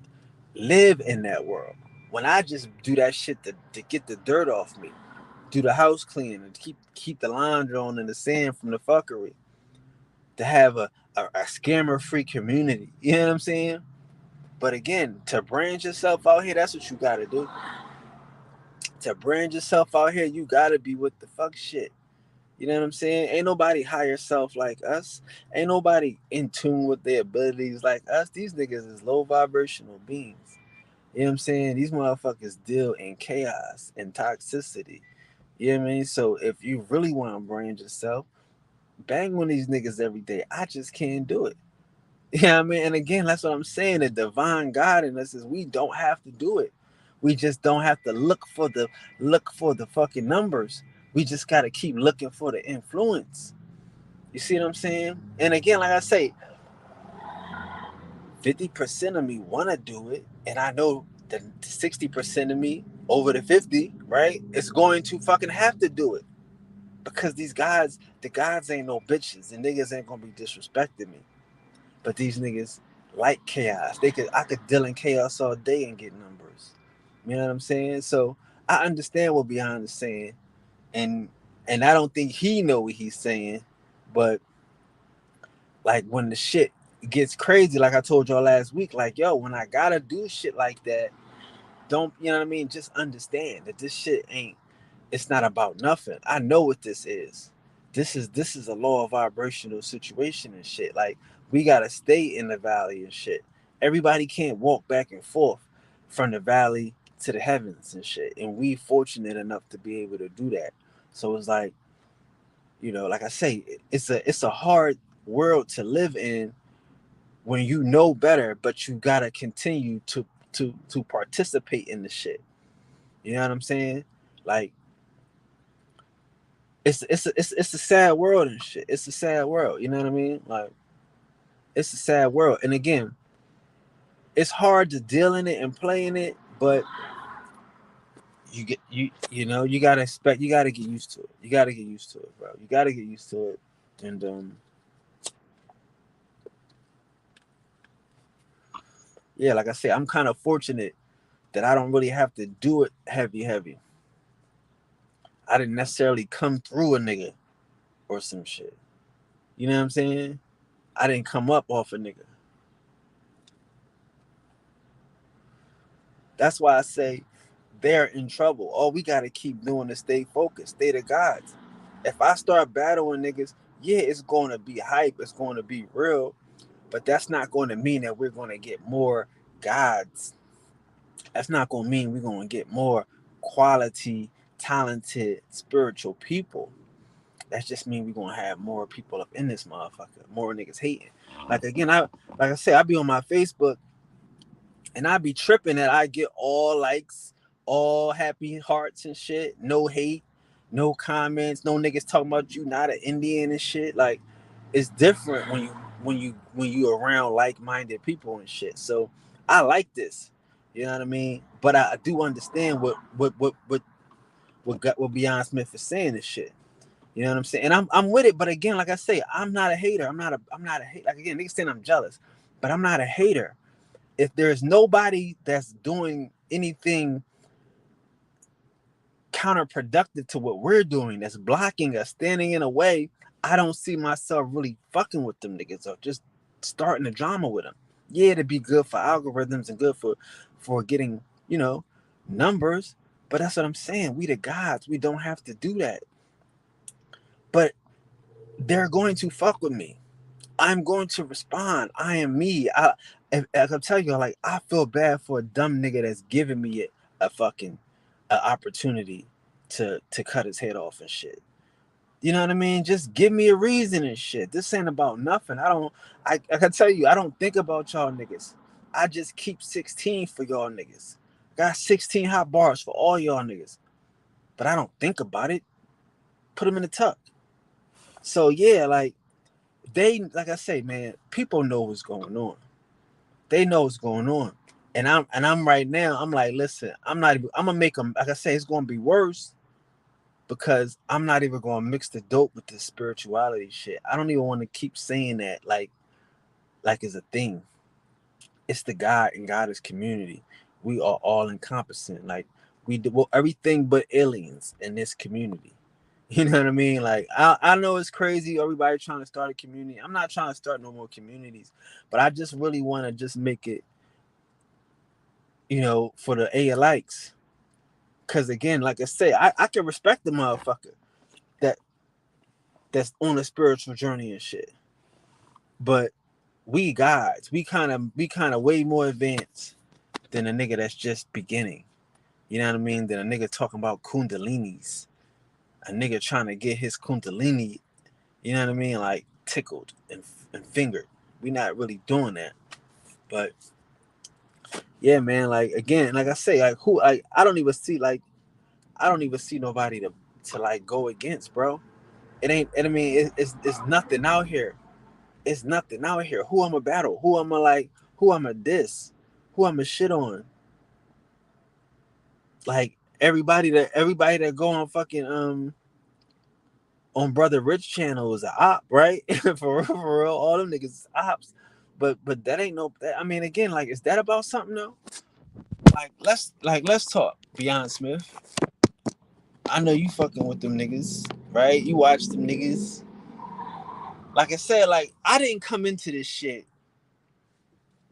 A: live in that world. When I just do that shit to get the dirt off me, do the house cleaning, and keep the laundry on in the sand from the fuckery, to have a scammer free community. You know what I'm saying? But again, to brand yourself out here, that's what you gotta do. To brand yourself out here, you gotta be with the fuck shit. You know what I'm saying? Ain't nobody higher self like us. Ain't nobody in tune with their abilities like us. These niggas is low vibrational beings. You know what I'm saying? These motherfuckers deal in chaos and toxicity. You know what I mean? So if you really want to brand yourself, bang on these niggas every day. I just can't do it. You know what I mean? And again, that's what I'm saying. The divine God in us is we don't have to do it. We just don't have to look for the fucking numbers. We just gotta keep looking for the influence. You see what I'm saying? And again, like I say, 50% of me wanna do it, and I know the 60% of me over the 50, right? It's going to fucking have to do it. Because the gods ain't no bitches, and niggas ain't gonna be disrespecting me. But these niggas like chaos. I could deal in chaos all day and get numbers. You know what I'm saying? So I understand what Beyond is saying, and I don't think he know what he's saying. But like when the shit gets crazy, like I told y'all last week, like yo, when I gotta do shit like that, don't, you know what I mean? Just understand that this shit ain't, it's not about nothing. I know what this is. This is a law of vibrational situation and shit. Like, we gotta stay in the valley and shit. Everybody can't walk back and forth from the valley to the heavens and shit. And we fortunate enough to be able to do that. So it's like, like I say, it's a hard world to live in when you know better, but you gotta continue to participate in the shit. You know what I'm saying? Like, it's a sad world and shit. It's a sad world. You know what I mean? Like, it's a sad world. And again, it's hard to deal in it and play in it, but you gotta expect, you gotta get used to it. You gotta get used to it, bro. You gotta get used to it. And yeah, like I said, I'm kind of fortunate that I don't really have to do it heavy. I didn't necessarily come through a nigga or some shit. You know what I'm saying? I didn't come up off a nigga. That's why I say they're in trouble. All we gotta keep doing is stay focused, stay the gods. If I start battling niggas, yeah, it's gonna be hype, it's gonna be real, but that's not gonna mean that we're gonna get more gods. That's not gonna mean we're gonna get more quality, talented, spiritual people. That's just mean we're gonna have more people up in this motherfucker, more niggas hating. Like, again, like I said, I be on my Facebook and I be tripping that I get all likes, all happy hearts and shit, no hate, no comments, no niggas talking about you not an Indian and shit. Like, it's different when you around like-minded people and shit. So I like this. You know what I mean? But I do understand what Beyond Smith is saying and shit. You know what I'm saying? And I'm with it, but again, like I say, I'm not a hater. I'm not a hate. Like, again, niggas saying I'm jealous, but I'm not a hater. If there's nobody that's doing anything counterproductive to what we're doing, that's blocking us, standing in a way, I don't see myself really fucking with them niggas or just starting a drama with them. Yeah, to be good for algorithms and good for getting, numbers, but that's what I'm saying. We the gods. We don't have to do that. But they're going to fuck with me. I'm going to respond. I am me. I can tell you, like, I feel bad for a dumb nigga that's giving me a fucking opportunity to cut his head off and shit. You know what I mean? Just give me a reason and shit. This ain't about nothing. I can tell you, I don't think about y'all niggas. I just keep 16 for y'all niggas. Got 16 hot bars for all y'all niggas. But I don't think about it. Put them in the tuck. So yeah, like I say, man, people know what's going on. They know what's going on. And I'm right now, I'm like, listen, I'm gonna make them, like I say, it's gonna be worse because I'm not even gonna mix the dope with the spirituality shit. I don't even want to keep saying that like it's a thing. It's the God and Goddess community. We are all encompassing. Like, we do everything but aliens in this community. You know what I mean? Like, I know it's crazy. Everybody trying to start a community. I'm not trying to start no more communities, but I just really want to just make it, for the A likes. Cause again, like I say, I can respect the motherfucker that that's on a spiritual journey and shit. But we guys, we kind of way more advanced than a nigga that's just beginning. You know what I mean? Than a nigga talking about kundalinis. A nigga trying to get his kundalini, you know what I mean? Like, tickled and fingered. We not really doing that. But yeah, man, like, again, like I say, like, who I don't even see nobody to like go against, bro. It ain't, and I mean, it's nothing out here. It's nothing out here. Who I'm a battle? Who I'm a diss? Who I'm a shit on? Like, everybody that go on fucking on Brother Rich channel is a op, right? For real, all them niggas is ops. But that ain't no. I mean, again, like, is that about something though? Let's talk. Beyond Smith, I know you fucking with them niggas, right? You watch them niggas. Like I said, like, I didn't come into this shit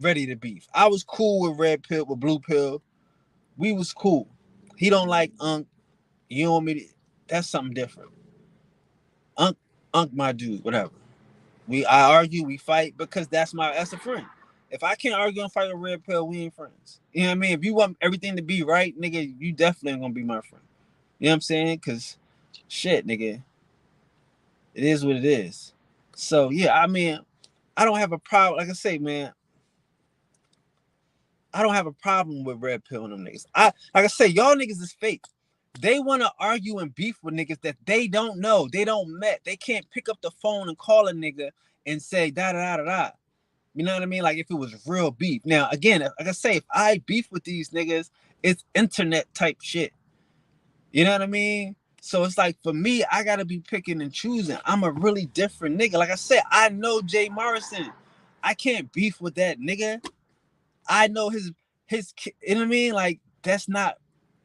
A: ready to beef. I was cool with red pill, with blue pill, We was cool. He don't like Unc. You don't want me to, that's something different. Unc, Unc, my dude, whatever. I argue, we fight because that's a friend. If I can't argue and fight with red pill, we ain't friends. You know what I mean? If you want everything to be right, nigga, you definitely ain't gonna be my friend. You know what I'm saying? Cause shit, nigga, it is what it is. So yeah, I mean, I don't have a problem. Like I say, man, I don't have a problem with red pill and them niggas. Like I say, y'all niggas is fake. They want to argue and beef with niggas that they don't know, they don't met. They can't pick up the phone and call a nigga and say da da da da da. You know what I mean? Like if it was real beef. Now again, like I say, if I beef with these niggas, it's internet type shit. You know what I mean? So it's like for me, I gotta be picking and choosing. I'm a really different nigga. Like I said, I know Jay Morrison. I can't beef with that nigga. I know his. You know what I mean? Like that's not.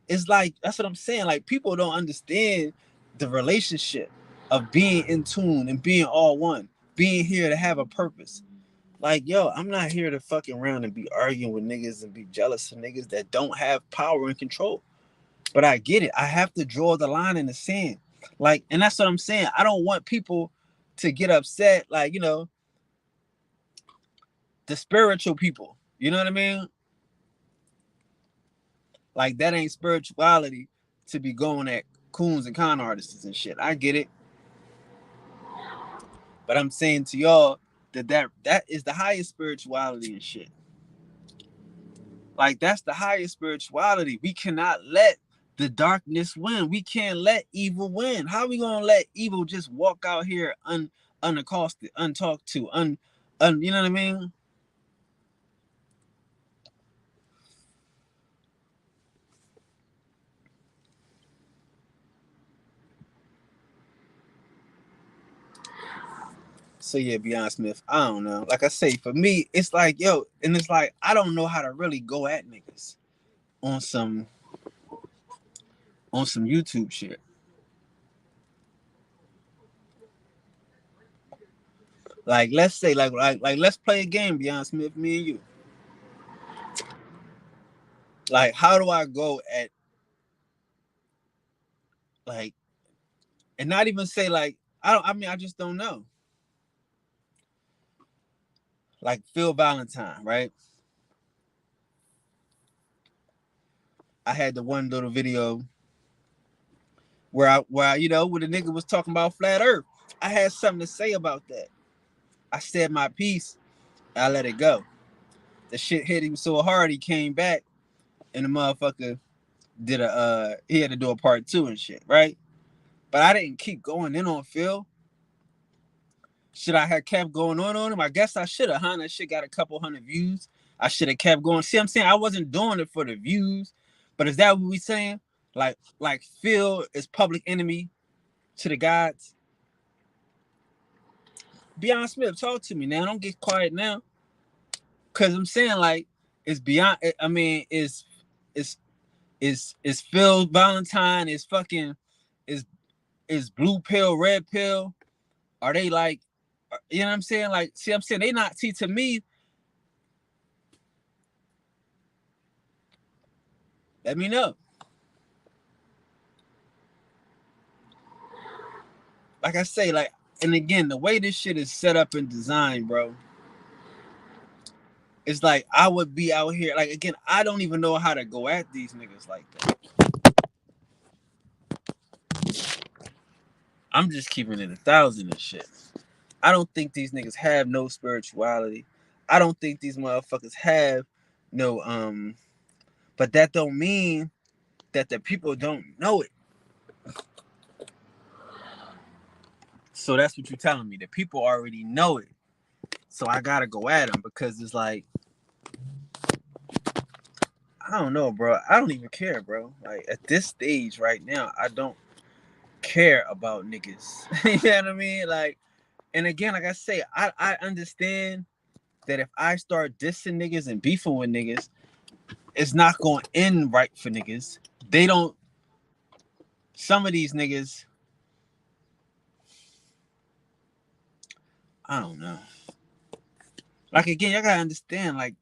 A: It's like that's what I'm saying. Like people don't understand the relationship of being in tune and being all one, being here to have a purpose. Like yo, I'm not here to fucking around and be arguing with niggas and be jealous of niggas that don't have power and control. But I get it. I have to draw the line in the sand. Like, and that's what I'm saying. I don't want people to get upset. Like, the spiritual people. You know what I mean? Like that ain't spirituality to be going at coons and con artists and shit. I get it. But I'm saying to y'all that is the highest spirituality and shit. Like that's the highest spirituality. We cannot let the darkness win. We can't let evil win. How are we gonna let evil just walk out here unaccosted, untalked to, you know what I mean? So yeah, Beyond Smith, I don't know. Like I say, for me, it's like yo, and it's like I don't know how to really go at niggas on some YouTube shit. Like let's say like let's play a game, Beyond Smith, me and you. Like how do I go at like and not even say like I mean I just don't know. Like Phil Valentine, right? I had the one little video where where the nigga was talking about flat earth. I had something to say about that. I said my piece, I let it go. The shit hit him so hard he came back and the motherfucker did he had to do a part two and shit, right? But I didn't keep going in on Phil. Should I have kept going on him? I guess I should have, huh? That shit got a couple hundred views. I should have kept going. See, I'm saying I wasn't doing it for the views, but is that what we saying? Like Phil is public enemy to the gods. Beyond Smith, talk to me now. Don't get quiet now, cause I'm saying like it's beyond. I mean, it's is Phil Valentine is fucking is is blue pill, red pill. Are they like, you know what I'm saying? Like, see, I'm saying they not. See, to me, let me know. Like I say, like, and again, the way this shit is set up and designed, bro, it's like I would be out here. Like again, I don't even know how to go at these niggas like that. I'm just keeping it 1,000 and shit. I don't think these niggas have no spirituality. I don't think these motherfuckers have no but that don't mean that the people don't know it. So that's what you're telling me. The people already know it. So I gotta go at them because it's like I don't know, bro. I don't even care, bro. Like at this stage right now, I don't care about niggas. You know what I mean? Like, and again, like I say, I understand that if I start dissing niggas and beefing with niggas, it's not going to end right for niggas. They don't. Some of these niggas, I don't know. Like again, y'all gotta understand. Like,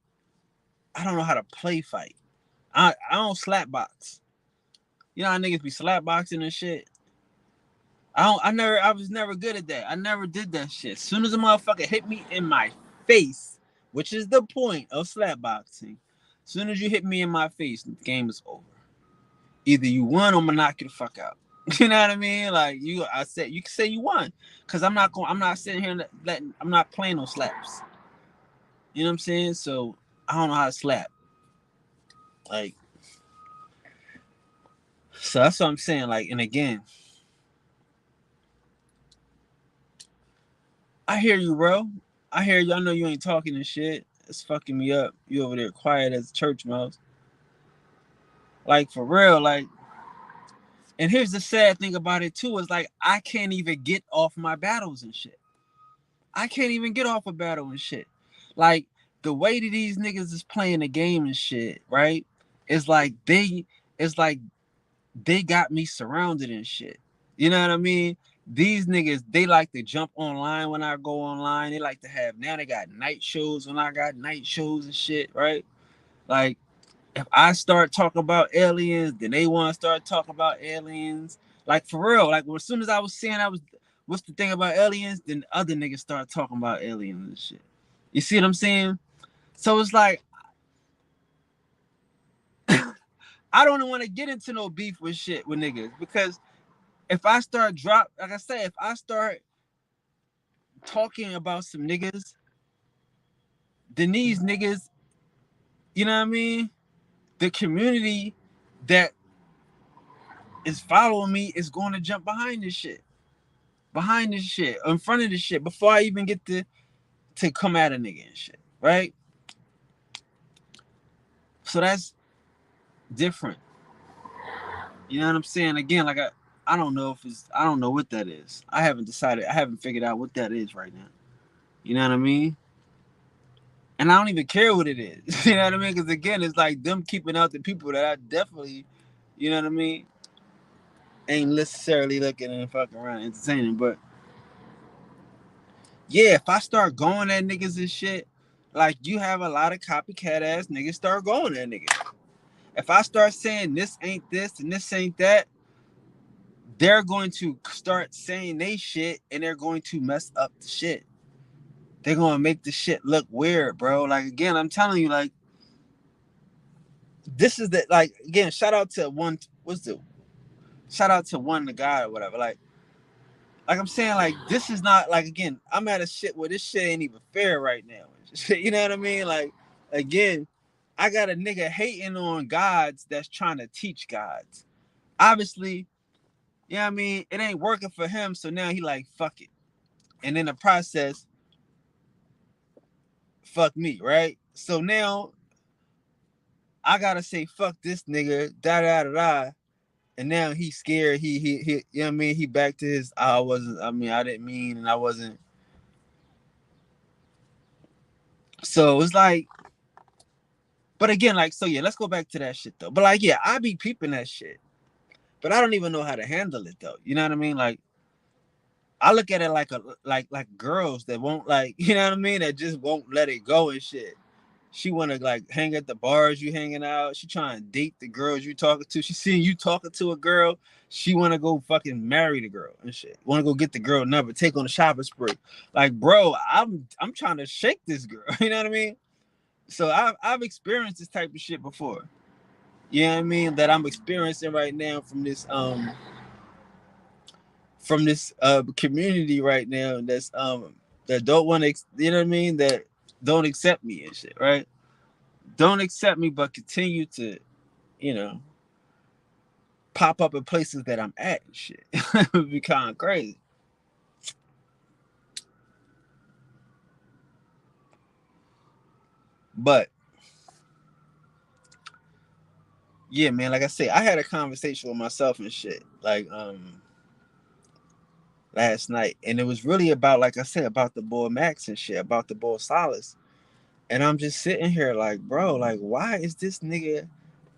A: I don't know how to play fight. I don't slap box. You know how niggas be slap boxing and shit. I was never good at that. I never did that shit. As soon as a motherfucker hit me in my face, which is the point of slap boxing, as soon as you hit me in my face, the game is over. Either you won or I'm gonna knock you the fuck out. You know what I mean? Like I said, you can say you won, cause I'm not sitting here I'm not playing no slaps. You know what I'm saying? So I don't know how to slap. Like, so that's what I'm saying. Like, and again, I hear you, bro. I hear you. I know you ain't talking and shit. It's fucking me up. You over there quiet as a church mouse. Like, for real. Like, and here's the sad thing about it, too, is like, I can't even get off my battles and shit. I can't even get off a battle and shit. Like, the way that these niggas is playing the game and shit, right? It's like it's like they got me surrounded and shit. You know what I mean? These niggas, they like to jump online when I go online. They like to have, now they got night shows when I got night shows and shit, right? Like, if I start talking about aliens, then they want to start talking about aliens. Like, for real, like, as soon as I was saying what's the thing about aliens, then other niggas start talking about aliens and shit. You see what I'm saying? So it's like, I don't want to get into no beef with shit with niggas, because if I start like I say, if I start talking about some niggas, then these niggas, you know what I mean? The community that is following me is going to jump behind this shit, in front of this shit, before I even get to come at a nigga and shit, right? So that's different. You know what I'm saying? Again, like I don't know if I don't know what that is. I haven't decided. I haven't figured out what that is right now. You know what I mean? And I don't even care what it is. You know what I mean? Because again, it's like them keeping out the people that I definitely, you know what I mean, ain't necessarily looking and fucking around entertaining. But yeah, if I start going at niggas and shit, like you have a lot of copycat ass niggas start going at niggas. If I start saying this ain't this and this ain't that, they're going to start saying they shit and they're going to mess up the shit. They're gonna make the shit look weird, bro. Like again, I'm telling you, like this is the like again. Shout out to one the guy or whatever. Like I'm saying, like this is not like again. I'm at a shit where this shit ain't even fair right now. You know what I mean? Like again, I got a nigga hating on gods that's trying to teach gods. Obviously, you know what I mean? It ain't working for him, so now he like fuck it. And in the process, fuck me, right? So now I gotta say fuck this nigga, da da da da. And now he's scared. He you know what I mean? He back to his I didn't mean and I wasn't. So it's like, but again, like, so yeah, let's go back to that shit though. But like, yeah, I be peeping that shit. But I don't even know how to handle it though. You know what I mean? Like I look at it like like girls that won't like, you know what I mean, that just won't let it go and shit. She wanna like hang at the bars you hanging out. She trying to date the girls you talking to. She seeing you talking to a girl. She wanna go fucking marry the girl and shit. Wanna go get the girl number, take on a shopping spree. Like, bro, I'm trying to shake this girl. You know what I mean? So I've experienced this type of shit before. You know what I mean? That I'm experiencing right now from this community right now that's that don't want to, you know what I mean, that don't accept me and shit, right? Don't accept me, but continue to, you know, pop up in places that I'm at and shit. It would be kind of crazy. But yeah, man, like I said, I had a conversation with myself and shit, like last night, and it was really about, like I said, about the boy Max and shit, about the boy Solace. And I'm just sitting here like, bro, like, why is this nigga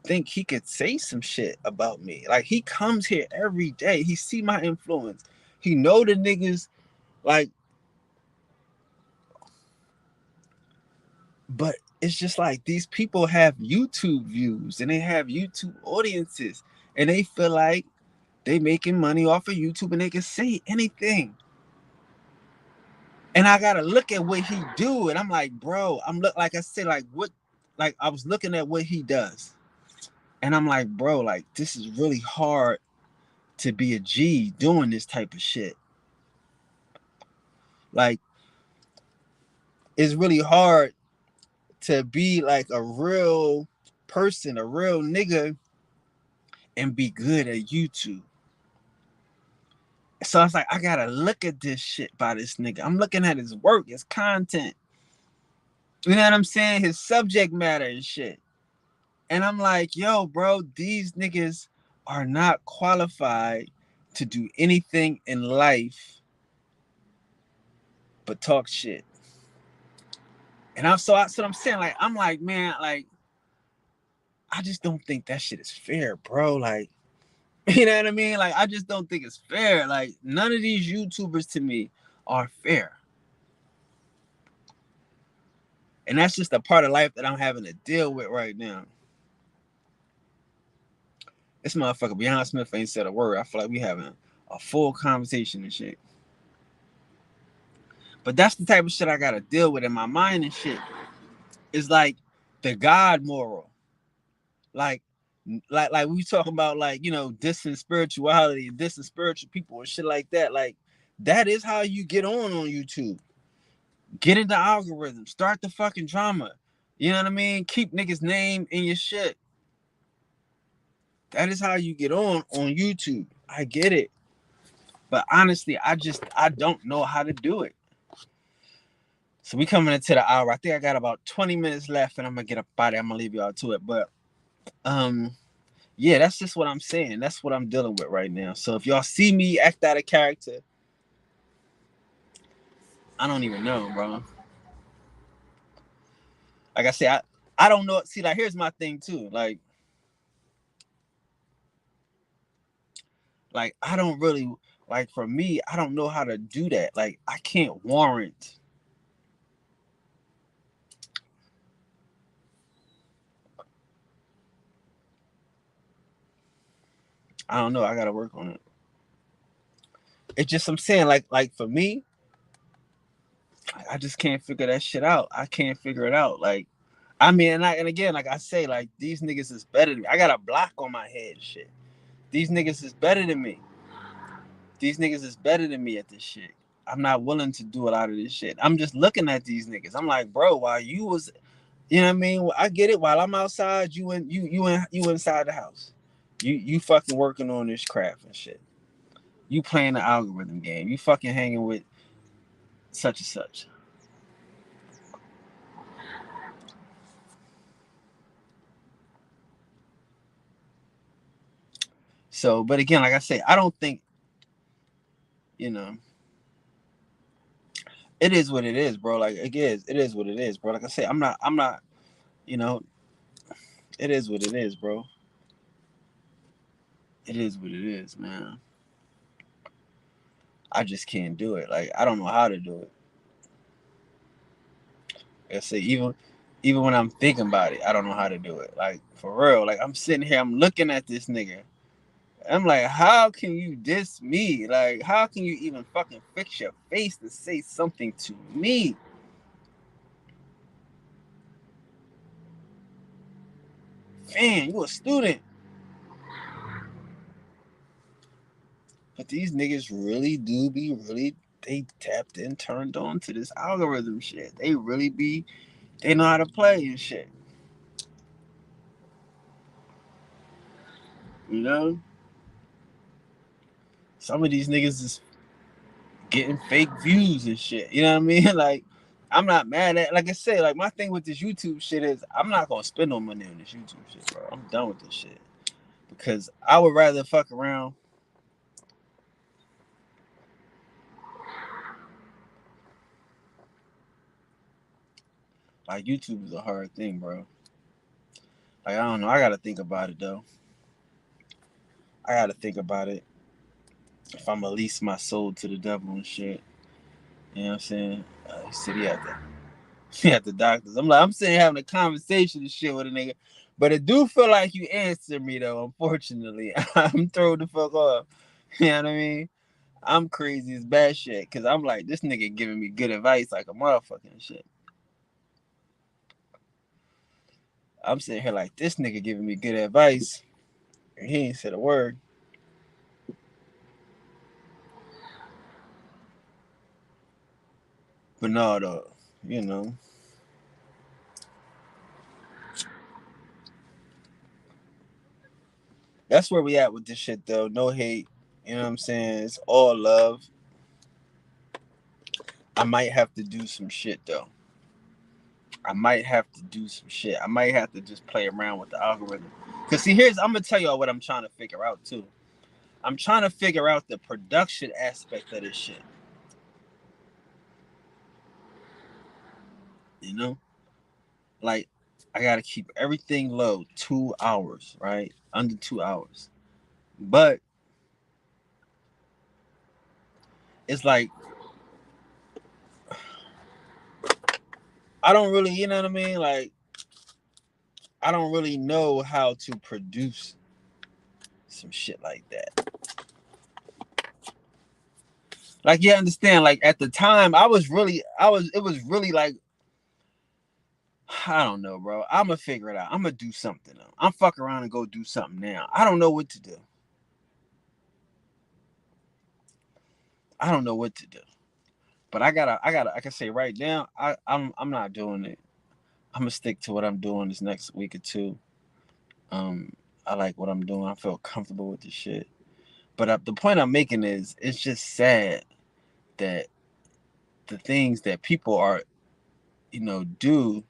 A: think he could say some shit about me? Like, he comes here every day. He see my influence. He know the niggas, like, but it's just like these people have YouTube views and they have YouTube audiences, and they feel like they making money off of YouTube and they can say anything. And I gotta look at what he do, and I'm like, bro, like I said, like what, like I was looking at what he does, and I'm like, bro, like this is really hard to be a G doing this type of shit. Like it's really hard to be like a real person, a real nigga, and be good at YouTube. So I was like, I gotta look at this shit by this nigga. I'm looking at his work, his content. You know what I'm saying? His subject matter and shit. And I'm like, yo, bro, these niggas are not qualified to do anything in life but talk shit. And that's what I'm saying. Like, I'm like, man, like, I just don't think that shit is fair, bro. Like, you know what I mean? Like, I just don't think it's fair. Like, none of these YouTubers to me are fair. And that's just a part of life that I'm having to deal with right now. This motherfucker Beyond Smith ain't said a word. I feel like we having a full conversation and shit. But that's the type of shit I gotta deal with in my mind and shit. It's like the God moral. Like we talking about, like, you know, distant spirituality, distant spiritual people and shit like that. Like, that is how you get on YouTube. Get into algorithms. Start the fucking drama. You know what I mean? Keep niggas' name in your shit. That is how you get on YouTube. I get it. But honestly, I don't know how to do it. So we coming into the hour. I think I got about 20 minutes left, and I'm gonna get up out of it. I'm gonna leave y'all to it. But yeah, that's just what I'm saying. That's what I'm dealing with right now. So if y'all see me act out of character, I don't even know, bro. Like I said, I don't know. See, like, here's my thing too. Like I don't really, like, for me, I don't know how to do that. Like, I can't warrant. I don't know. I gotta work on it. It's just, I'm saying, like for me, I just can't figure that shit out. I can't figure it out. Like, I mean, and again, like I say, like, these niggas is better than me. I got a block on my head and shit. These niggas is better than me. These niggas is better than me at this shit. I'm not willing to do a lot of this shit. I'm just looking at these niggas. I'm like, bro, while you was, you know what I mean? I get it. While I'm outside, you inside the house. You fucking working on this craft and shit. You playing the algorithm game. You fucking hanging with such and such. So, but again, like I say, I don't think, you know, it is what it is, bro. Like, it is what it is, bro. Like I say, I'm not, you know, it is what it is, bro. It is what it is, man. I just can't do it. Like, I don't know how to do it. Like I say, even when I'm thinking about it, I don't know how to do it. Like, for real. Like, I'm sitting here, I'm looking at this nigga. I'm like, how can you diss me? Like, how can you even fucking fix your face to say something to me? Man, you a student. But these niggas really do be they tapped in, turned on to this algorithm shit. They really be, they know how to play and shit. You know? Some of these niggas is getting fake views and shit. You know what I mean? Like, I'm not mad at, like I said, like, my thing with this YouTube shit is I'm not gonna spend no money on this YouTube shit, bro. I'm done with this shit. Because I would rather fuck around. Like, YouTube is a hard thing, bro. Like, I don't know. I gotta think about it though. I gotta think about it. If I'm gonna lease my soul to the devil and shit. You know what I'm saying? He said he had to at the doctors. I'm sitting having a conversation and shit with a nigga. But it do feel like you answer me though, unfortunately. I'm thrown the fuck off. You know what I mean? I'm crazy as bad shit. Cause I'm like, this nigga giving me good advice like a motherfucking shit. I'm sitting here like this nigga giving me good advice. And he ain't said a word. But no though, you know. That's where we at with this shit though. No hate. You know what I'm saying? It's all love. I might have to do some shit though. I might have to do some shit. I might have to just play around with the algorithm. Cause see, I'm gonna tell y'all what I'm trying to figure out too. I'm trying to figure out the production aspect of this shit. You know, like I gotta keep everything low, 2 hours, right? Under 2 hours. But it's like I don't really, you know what I mean? Like I don't really know how to produce some shit like that. Like you understand? Like at the time, it was really like I don't know, bro. I'm gonna figure it out. I'm gonna do something. I'm fuck around and go do something now. I don't know what to do. I don't know what to do. But I can say right now, I'm not doing it. I'm gonna stick to what I'm doing this next week or two. Um, I like what I'm doing. I feel comfortable with this shit. But the point I'm making is, it's just sad that the things that people are, do,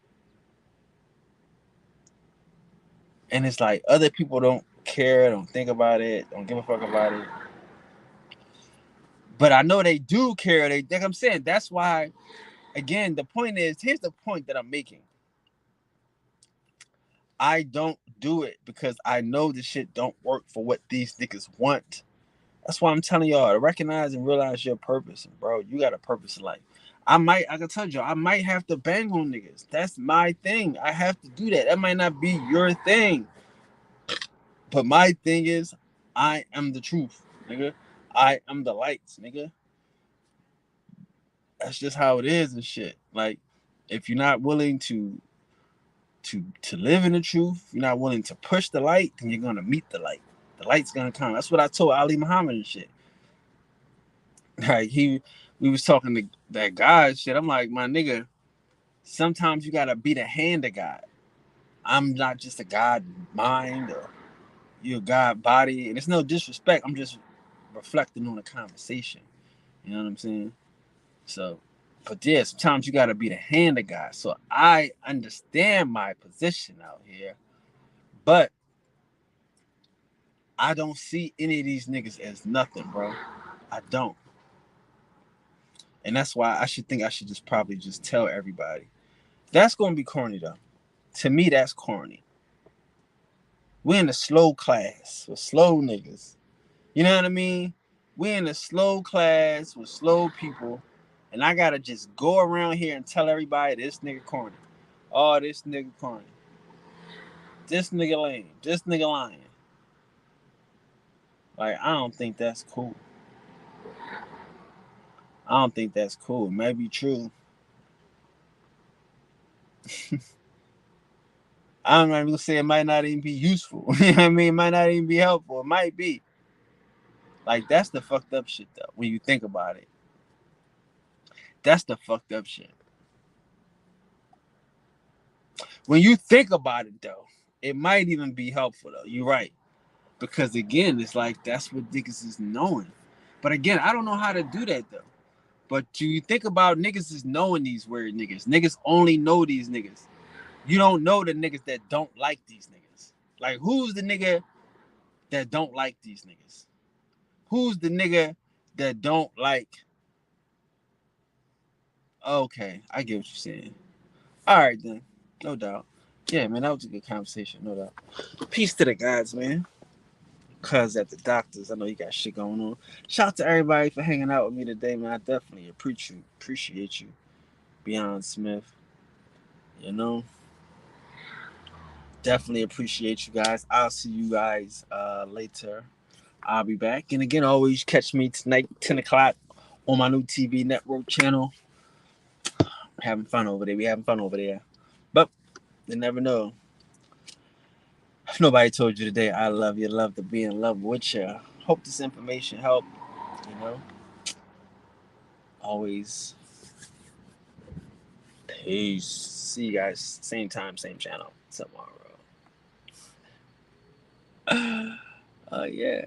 A: and it's like other people don't care, don't think about it, don't give a fuck about it. But I know they do care. They, like I'm saying, that's why. Again, the point is, here's the point that I'm making. I don't do it because I know this shit don't work for what these niggas want. That's why I'm telling y'all to recognize and realize your purpose. And bro, you got a purpose in life. I can tell you, I might have to bang on niggas. That's my thing. I have to do that. That might not be your thing. But my thing is, I am the truth, nigga. I am the lights, nigga. That's just how it is and shit. Like, if you're not willing to live in the truth, you're not willing to push the light, then you're gonna meet the light. The light's gonna come. That's what I told Ali Muhammad and shit. Like we was talking to that God shit. I'm like, my nigga, sometimes you gotta be the hand of God. I'm not just a God mind or you a God body, and it's no disrespect. I'm just reflecting on the conversation. You know what I'm saying? So, but yeah, sometimes you gotta be the hand of God. So I understand my position out here, but I don't see any of these niggas as nothing, bro. I don't. And that's why I should just probably just tell everybody. That's gonna be corny though. To me, that's corny. We're in the slow class with slow niggas. You know what I mean? We're in the slow class with slow people. And I gotta just go around here and tell everybody this nigga corny. Oh, this nigga corny. This nigga lame. This nigga lying. Like, I don't think that's cool. I don't think that's cool. It might be true. I'm not even gonna say it might not even be useful. You know what I mean? It might not even be helpful. It might be. Like, that's the fucked up shit though, when you think about it. That's the fucked up shit. When you think about it though, it might even be helpful though. You're right. Because again, it's like that's what niggas is knowing. But again, I don't know how to do that though. But you think about niggas is knowing these weird niggas. Niggas only know these niggas. You don't know the niggas that don't like these niggas. Like, who's the nigga that don't like these niggas? Who's the nigga that don't like? Okay, I get what you're saying. All right then, no doubt. Yeah, man, that was a good conversation, no doubt. Peace to the gods, man. Cuz at the doctors, I know you got shit going on. Shout out to everybody for hanging out with me today, man. I definitely appreciate you. Beyond Smith. You know, definitely appreciate you guys. I'll see you guys later. I'll be back. And again, always catch me tonight, 10 o'clock, on my new TV network channel. Having fun over there. We having fun over there. But you never know. If nobody told you today, I love you, love to be in love with you. Hope this information helped. You know, always peace. See you guys same time, same channel tomorrow. Yeah.